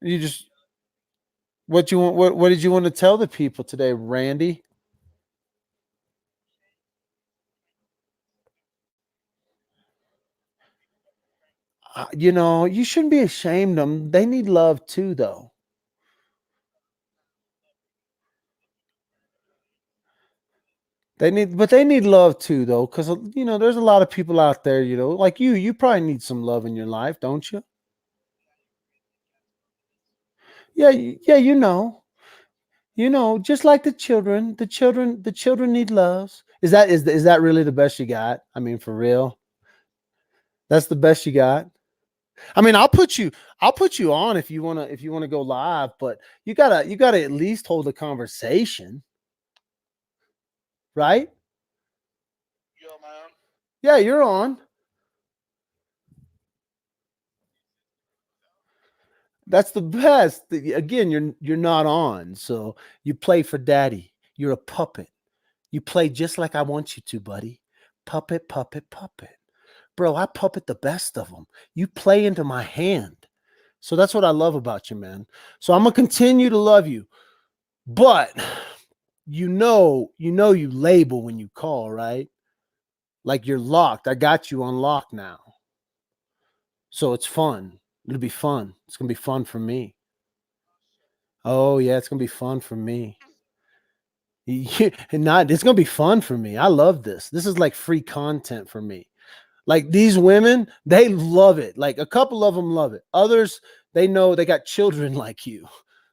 A: You just what you want? What did you want to tell the people today, Randy? You know, you shouldn't be ashamed of them. They need love too, though. They need love too, though, because you know, there's a lot of people out there, you know, like you. You probably need some love in your life, don't you? Yeah, yeah, you know, just like the children need loves. Is that really the best you got? I mean, for real, that's the best you got. I mean, I'll put you on if you wanna go live, but you gotta at least hold a conversation, right? Yeah, you're on. That's the best. Again, you're not on. So you play for daddy. You're a puppet. You play just like I want you to, buddy. Puppet, puppet, puppet. Bro, I puppet the best of them. You play into my hand. So that's what I love about you, man. So I'm gonna continue to love you. But you label when you call, right? Like you're locked. I got you on lock now. So it's fun. It'll be fun. It's gonna be fun for me. Oh yeah, it's gonna be fun for me. And not it's gonna be fun for me. I love this. This is like free content for me. Like these women, they love it. Like a couple of them love it. Others, they know they got children like you.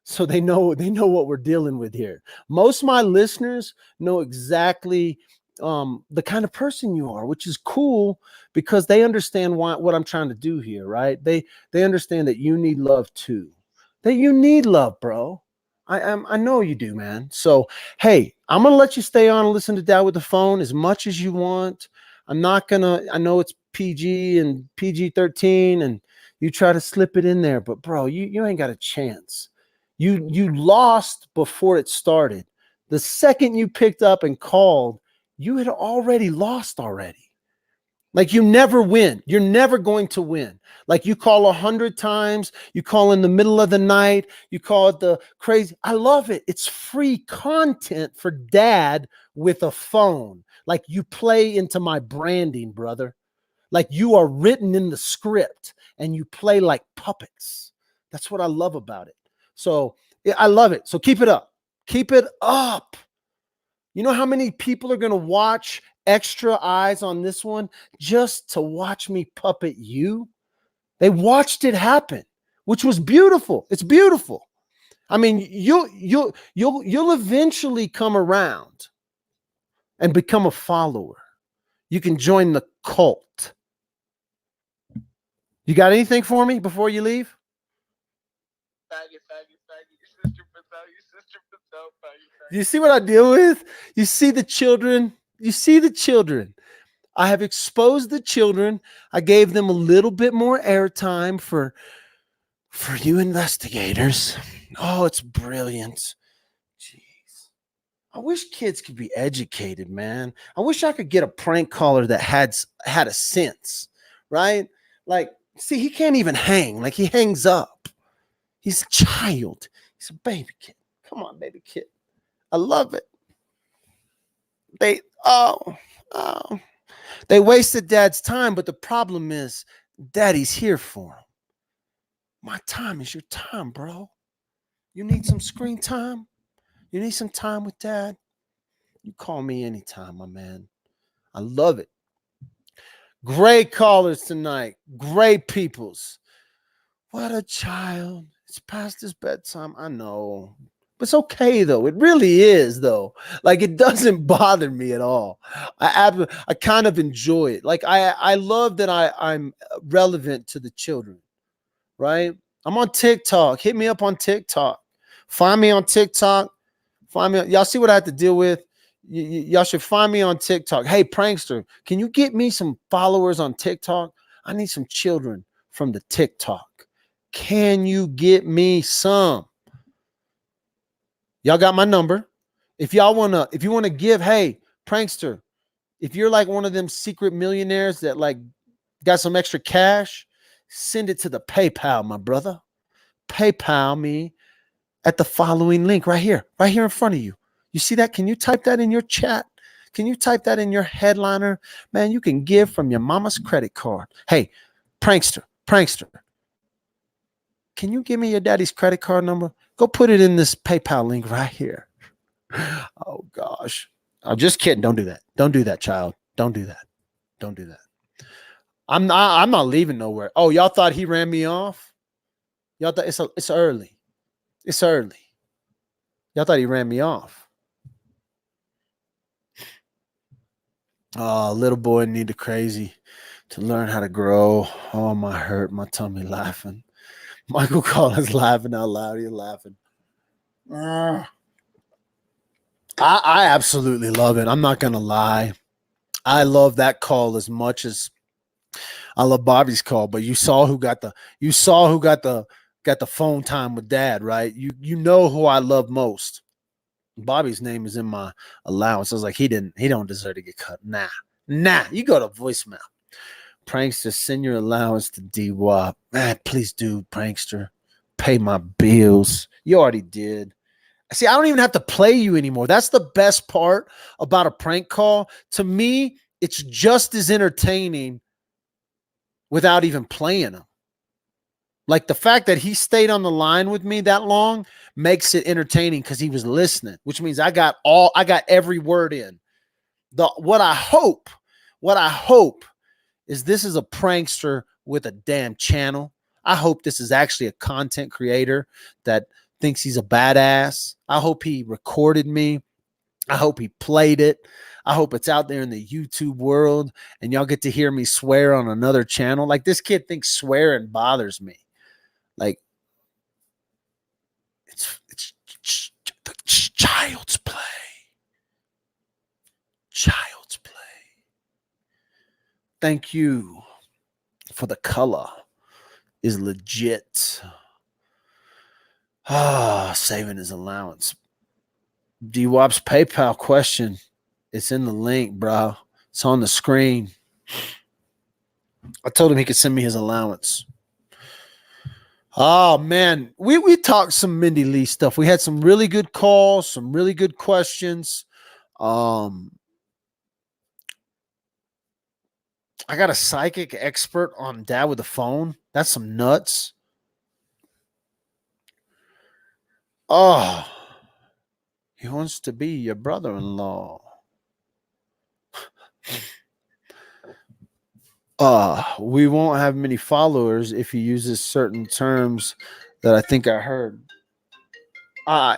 A: So they know what we're dealing with here. Most of my listeners know exactly the kind of person you are, which is cool because they understand what I'm trying to do here, right? They understand that you need love too. That you need love, bro. I know you do, man. So hey, I'm gonna let you stay on and listen to Dad with the Phone as much as you want. I'm not gonna. I know it's PG and PG-13, and you try to slip it in there, but bro, you ain't got a chance. You lost before it started. The second you picked up and called, you had already lost already. Like you never win. You're never going to win. Like you call 100 times, you call in the middle of the night, you call it the crazy. I love it. It's free content for Dad with a phone. Like you play into my branding, brother. Like you are written in the script and you play like puppets. That's what I love about it. So yeah, I love it. So keep it up. Keep it up. You know how many people are going to watch extra eyes on this one just to watch me puppet you? They watched it happen, which was beautiful. It's beautiful. I mean, you'll eventually come around and become a follower. You can join the cult. You got anything for me before you leave? You see what I deal with? You see the children. You see the children. I have exposed the children. I gave them a little bit more airtime for you investigators. Oh, it's brilliant. Jeez. I wish kids could be educated, man. I wish I could get a prank caller that had a sense, right? Like, see, he can't even hang. Like he hangs up. He's a child. He's a baby kid. Come on, baby kid. I love it. They they wasted Dad's time, but the problem is Daddy's here for him. My time is your time, bro. You need some screen time? You need some time with Dad? You call me anytime, my man. I love it. Great callers tonight. Great peoples. What a child. It's past his bedtime. I know. But it's okay, though. It really is, though. Like, it doesn't bother me at all. I kind of enjoy it. Like, I love that I'm relevant to the children, right? I'm on TikTok. Hit me up on TikTok. Find me on TikTok. Y'all see what I have to deal with? Y'all should find me on TikTok. Hey, prankster, can you get me some followers on TikTok? I need some children from the TikTok. Can you get me some? Y'all got my number. If you want to give, hey, prankster, if you're like one of them secret millionaires that like got some extra cash, send it to the PayPal, my brother. PayPal me at the following link right here in front of you. You see that? Can you type that in your chat? Can you type that in your headliner? Man, you can give from your mama's credit card. Hey, prankster, can you give me your daddy's credit card number? Go put it in this PayPal link right here. Oh, gosh. I'm just kidding. Don't do that. Don't do that, child. Don't do that. Don't do that. I'm not leaving nowhere. Oh, y'all thought he ran me off? Y'all thought it's early. It's early. Y'all thought he ran me off. Oh, little boy need the crazy to learn how to grow. Oh, my hurt, my tummy laughing. Michael Collins laughing out loud. He's laughing. I absolutely love it. I'm not gonna lie. I love that call as much as I love Bobby's call. But you saw who got the phone time with Dad, right? You know who I love most. Bobby's name is in my allowance. I was like, he don't deserve to get cut. Nah. You go to voicemail. Prankster, send your allowance to D-Wop. Man, please do, prankster. Pay my bills. You already did. See, I don't even have to play you anymore. That's the best part about a prank call. To me, it's just as entertaining without even playing them. Like the fact that he stayed on the line with me that long makes it entertaining because he was listening, which means I got every word in. What I hope is this is a prankster with a damn channel. I hope this is actually a content creator that thinks he's a badass. I hope he recorded me. I hope he played it. I hope it's out there in the YouTube world and y'all get to hear me swear on another channel. Like this kid thinks swearing bothers me. Like it's child's play. Child's play. Thank you for the color is legit. Saving his allowance. D-Wop's PayPal question. It's in the link, bro. It's on the screen. I told him he could send me his allowance. Oh, man. We talked some Mindy Lee stuff. We had some really good calls, some really good questions. I got a psychic expert on Dad with the Phone. That's some nuts. Oh, he wants to be your brother-in-law. We won't have many followers if he uses certain terms that I think I heard. I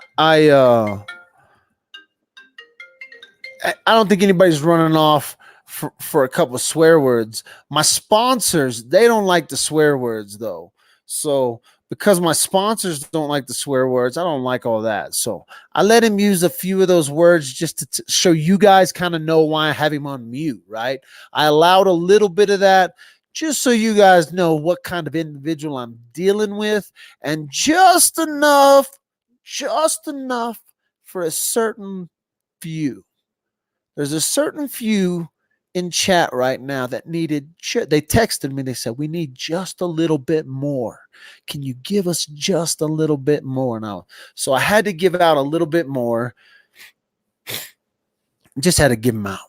A: don't think anybody's running off for a couple of swear words. My sponsors, they don't like the swear words though. So because my sponsors don't like the swear words, I don't like all that. So I let him use a few of those words just to show you guys kind of know why I have him on mute, right? I allowed a little bit of that just so you guys know what kind of individual I'm dealing with, and just enough for a certain few. There's a certain few in chat right now that needed, they texted me, they said, we need just a little bit more. Can you give us just a little bit more now? So I had to give out a little bit more. Just had to give them out.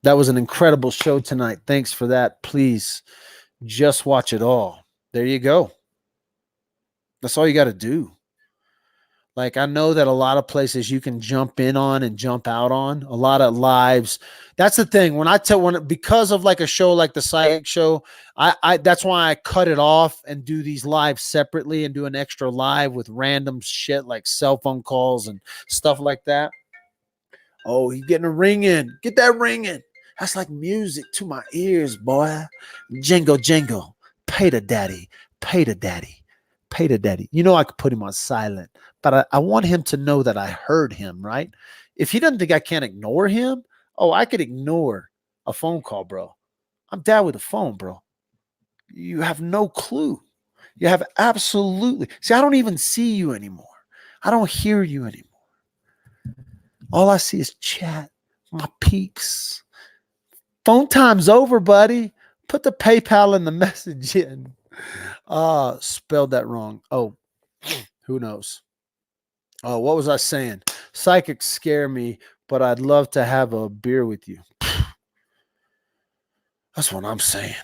A: That was an incredible show tonight. Thanks for that. Please just watch it all. There you go. That's all you got to do. Like, I know that a lot of places you can jump in on and jump out on, a lot of lives. That's the thing. Because of like a show like the Psychic Show, that's why I cut it off and do these lives separately and do an extra live with random shit like cell phone calls and stuff like that. Oh, he's getting a ring in. Get that ring in. That's like music to my ears, boy. Jingle, jingle. Pay the daddy. Pay the daddy. Pay the daddy. You know I could put him on silent, but I want him to know that I heard him, right? If he doesn't think I can't ignore him, oh, I could ignore a phone call, bro. I'm down with the phone, bro. You have no clue. You have absolutely. See, I don't even see you anymore. I don't hear you anymore. All I see is chat, my peaks. Phone time's over, buddy. Put the PayPal in the message in. Spelled that wrong. Oh, who knows? Oh, what was I saying? Psychics scare me, but I'd love to have a beer with you. That's what I'm saying.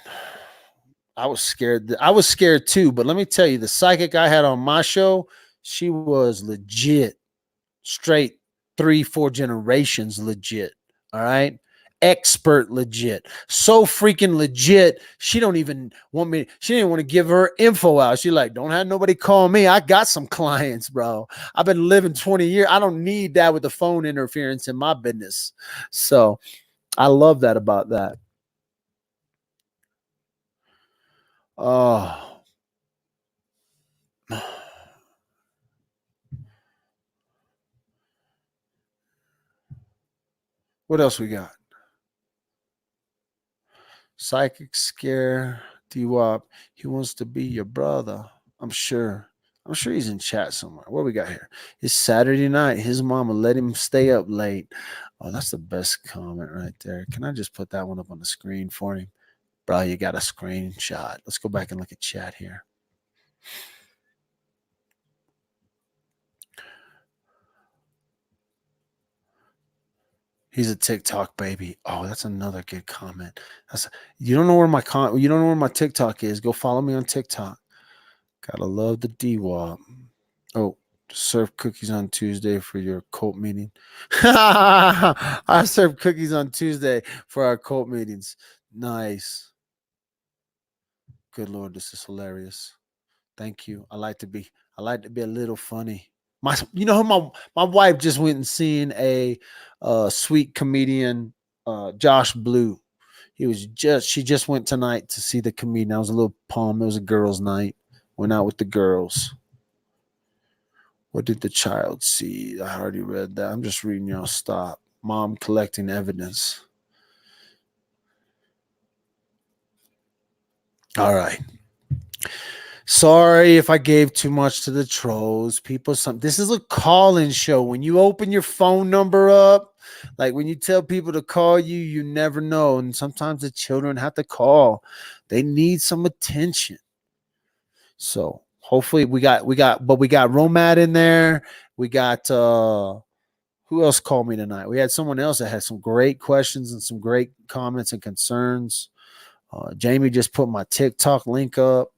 A: I was scared. I was scared too, but let me tell you, the psychic I had on my show, she was legit, straight 3-4 generations legit. All right. Expert legit. So freaking legit. She don't even want me. She didn't want to give her info out. She like, don't have nobody call me. I got some clients, bro. I've been living 20 years. I don't need that with the phone interference in my business. So I love that about that. Oh. What else we got? Psychic scare D-Wop. He wants to be your brother. I'm sure he's in chat somewhere. What we got here? It's Saturday night. His mama let him stay up late. Oh, that's the best comment right there. Can I just put that one up on the screen for him? Bro, you got a screenshot. Let's go back and look at chat here. He's a TikTok baby. Oh, that's another good comment. You don't know where my TikTok is. Go follow me on TikTok. Gotta love the D-Wop. Oh, serve cookies on Tuesday for your cult meeting. I serve cookies on Tuesday for our cult meetings. Nice. Good Lord, this is hilarious. Thank you. I like to be a little funny. My wife just went and seen a sweet comedian, Josh Blue. She just went tonight to see the comedian. I was a little palm. It was a girls' night. Went out with the girls. What did the child see? I already read that. I'm just reading y'all. Stop. Mom collecting evidence. All right. Sorry if I gave too much to the trolls. This is a call-in show. When you open your phone number up, like when you tell people to call you, you never know. And sometimes the children have to call. They need some attention. So hopefully we got Romad in there. We got who else called me tonight? We had someone else that had some great questions and some great comments and concerns. Jamie just put my TikTok link up.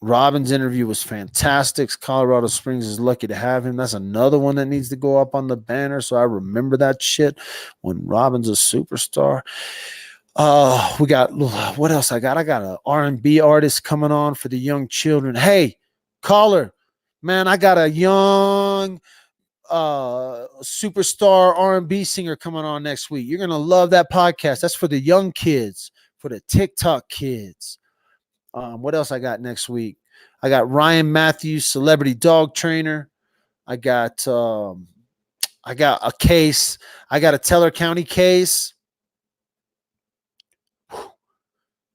A: Robin's interview was fantastic. Colorado Springs is lucky to have him. That's another one that needs to go up on the banner, so I remember that shit when Robin's a superstar. We got, what else I got? I got an R&B artist coming on for the young children. Hey, caller, man, I got a young superstar R&B singer coming on next week. You're gonna love that podcast. That's for the young kids, for the TikTok kids. What else I got next week? I got Ryan Matthews, celebrity dog trainer. I got a case. I got a Teller County case. Whew.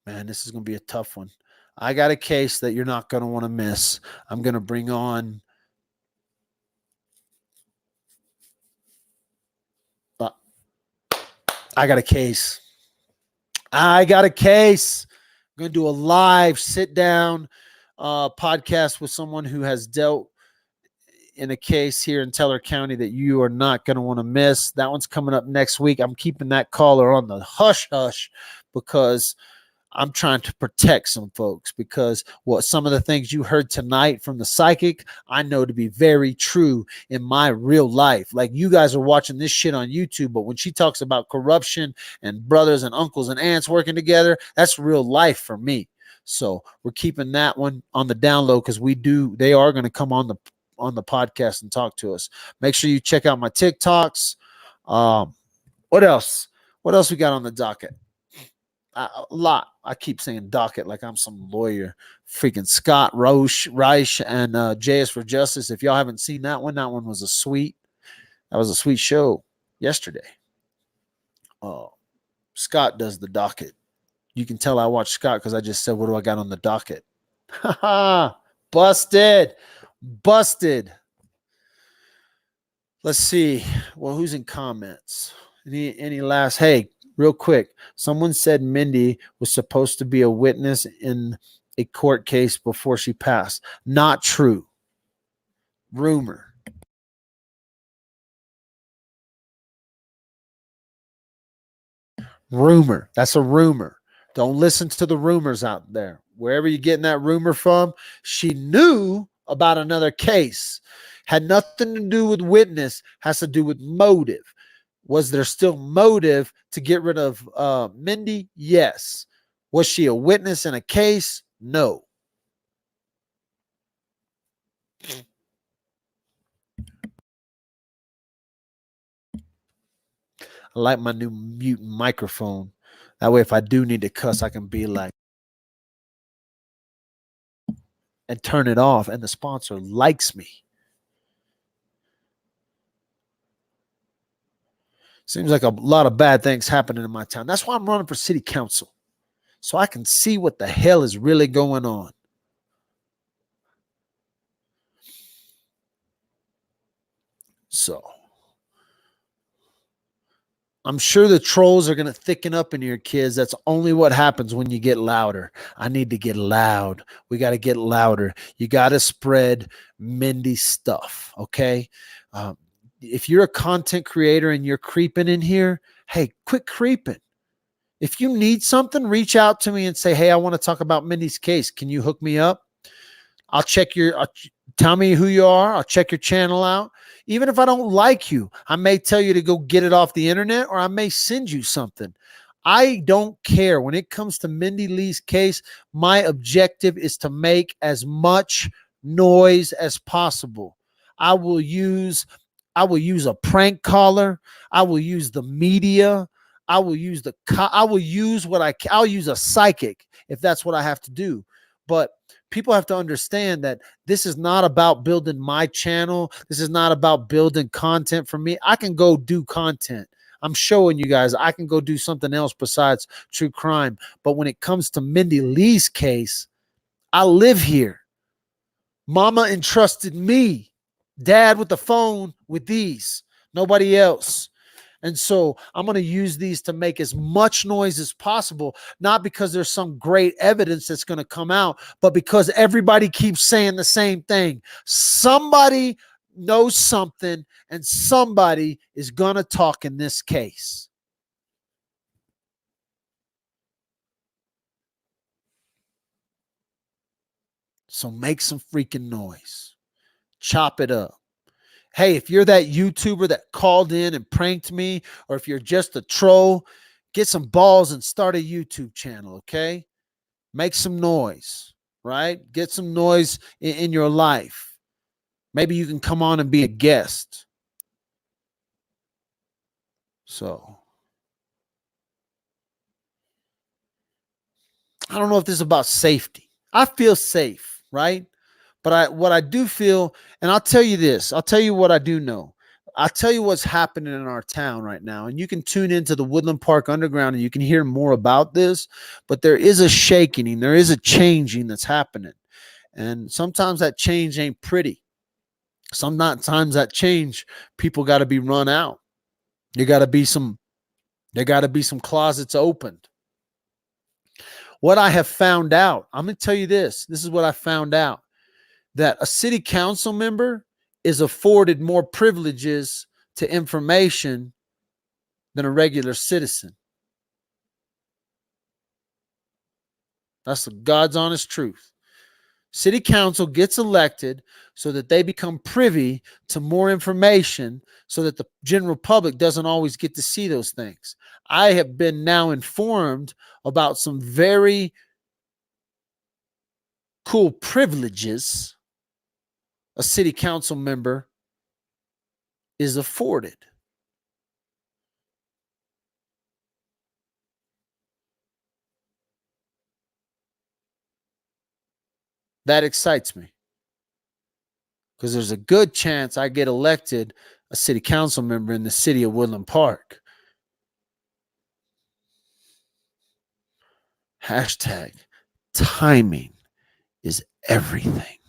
A: Man, this is gonna be a tough one. I got a case that you're not gonna want to miss. I'm gonna bring on. I got a case. I'm going to do a live sit down podcast with someone who has dealt in a case here in Teller County that you are not going to want to miss. That one's coming up next week. I'm keeping that caller on the hush hush because I'm trying to protect some folks, because some of the things you heard tonight from the psychic, I know to be very true in my real life. Like, you guys are watching this shit on YouTube, but when she talks about corruption and brothers and uncles and aunts working together, that's real life for me. So we're keeping that one on the down low because they are going to come on the podcast and talk to us. Make sure you check out my TikToks. What else? What else we got on the docket? A lot. I keep saying docket like I'm some lawyer. Freaking Scott Reich and JS for Justice. If y'all haven't seen that one was that was a sweet show yesterday. Scott does the docket. You can tell I watched Scott because I just said, what do I got on the docket? Busted. Let's see. Well, who's in comments? Any last? Hey, real quick. Someone said Mindy was supposed to be a witness in a court case before she passed. Not true. Rumor. That's a rumor. Don't listen to the rumors out there. Wherever you're getting that rumor from, she knew about another case. Had nothing to do with witness, has to do with motive. Was there still motive to get rid of Mindy? Yes. Was she a witness in a case? No. I like my new mute microphone. That way, if I do need to cuss, I can be like, and turn it off, and the sponsor likes me. Seems like a lot of bad things happening in my town. That's why I'm running for city council, so I can see what the hell is really going on. So I'm sure the trolls are going to thicken up in your kids. That's only what happens when you get louder. I need to get loud. We got to get louder. You got to spread Mindy stuff, okay? If you're a content creator and you're creeping in here, hey, quit creeping. If you need something, reach out to me and say, hey, I want to talk about Mindy's case. Can you hook me up? I'll check tell me who you are. I'll check your channel out. Even if I don't like you, I may tell you to go get it off the internet, or I may send you something. I don't care. When it comes to Mindy Lee's case, my objective is to make as much noise as possible. I will use a prank caller. I will use the media. I'll use a psychic if that's what I have to do. But people have to understand that this is not about building my channel. This is not about building content for me. I can go do content. I'm showing you guys I can go do something else besides true crime. But when it comes to Mindy Lee's case, I live here. Mama entrusted me, Dad with the phone, with these. Nobody else. And so I'm going to use these to make as much noise as possible, not because there's some great evidence that's going to come out, but because everybody keeps saying the same thing. Somebody knows something, and somebody is going to talk in this case. So make some freaking noise. Chop it up. Hey, if you're that YouTuber that called in and pranked me, or if you're just a troll, get some balls and start a YouTube channel, okay? Make some noise, right? Get some noise in your life. Maybe you can come on and be a guest. So, I don't know if this is about safety. I feel safe, right? But what I do feel, and I'll tell you this, I'll tell you what I do know. I'll tell you what's happening in our town right now. And you can tune into the Woodland Park Underground and you can hear more about this. But there is a shaking, there is a changing that's happening. And sometimes that change ain't pretty. Sometimes that change, people got to be run out. There got to be some closets opened. What I have found out, I'm going to tell you this. This is what I found out. That a city council member is afforded more privileges to information than a regular citizen. That's the God's honest truth. City council gets elected so that they become privy to more information so that the general public doesn't always get to see those things. I have been now informed about some very cool privileges a city council member is afforded. That excites me because there's a good chance I get elected a city council member in the city of Woodland Park. Hashtag timing is everything.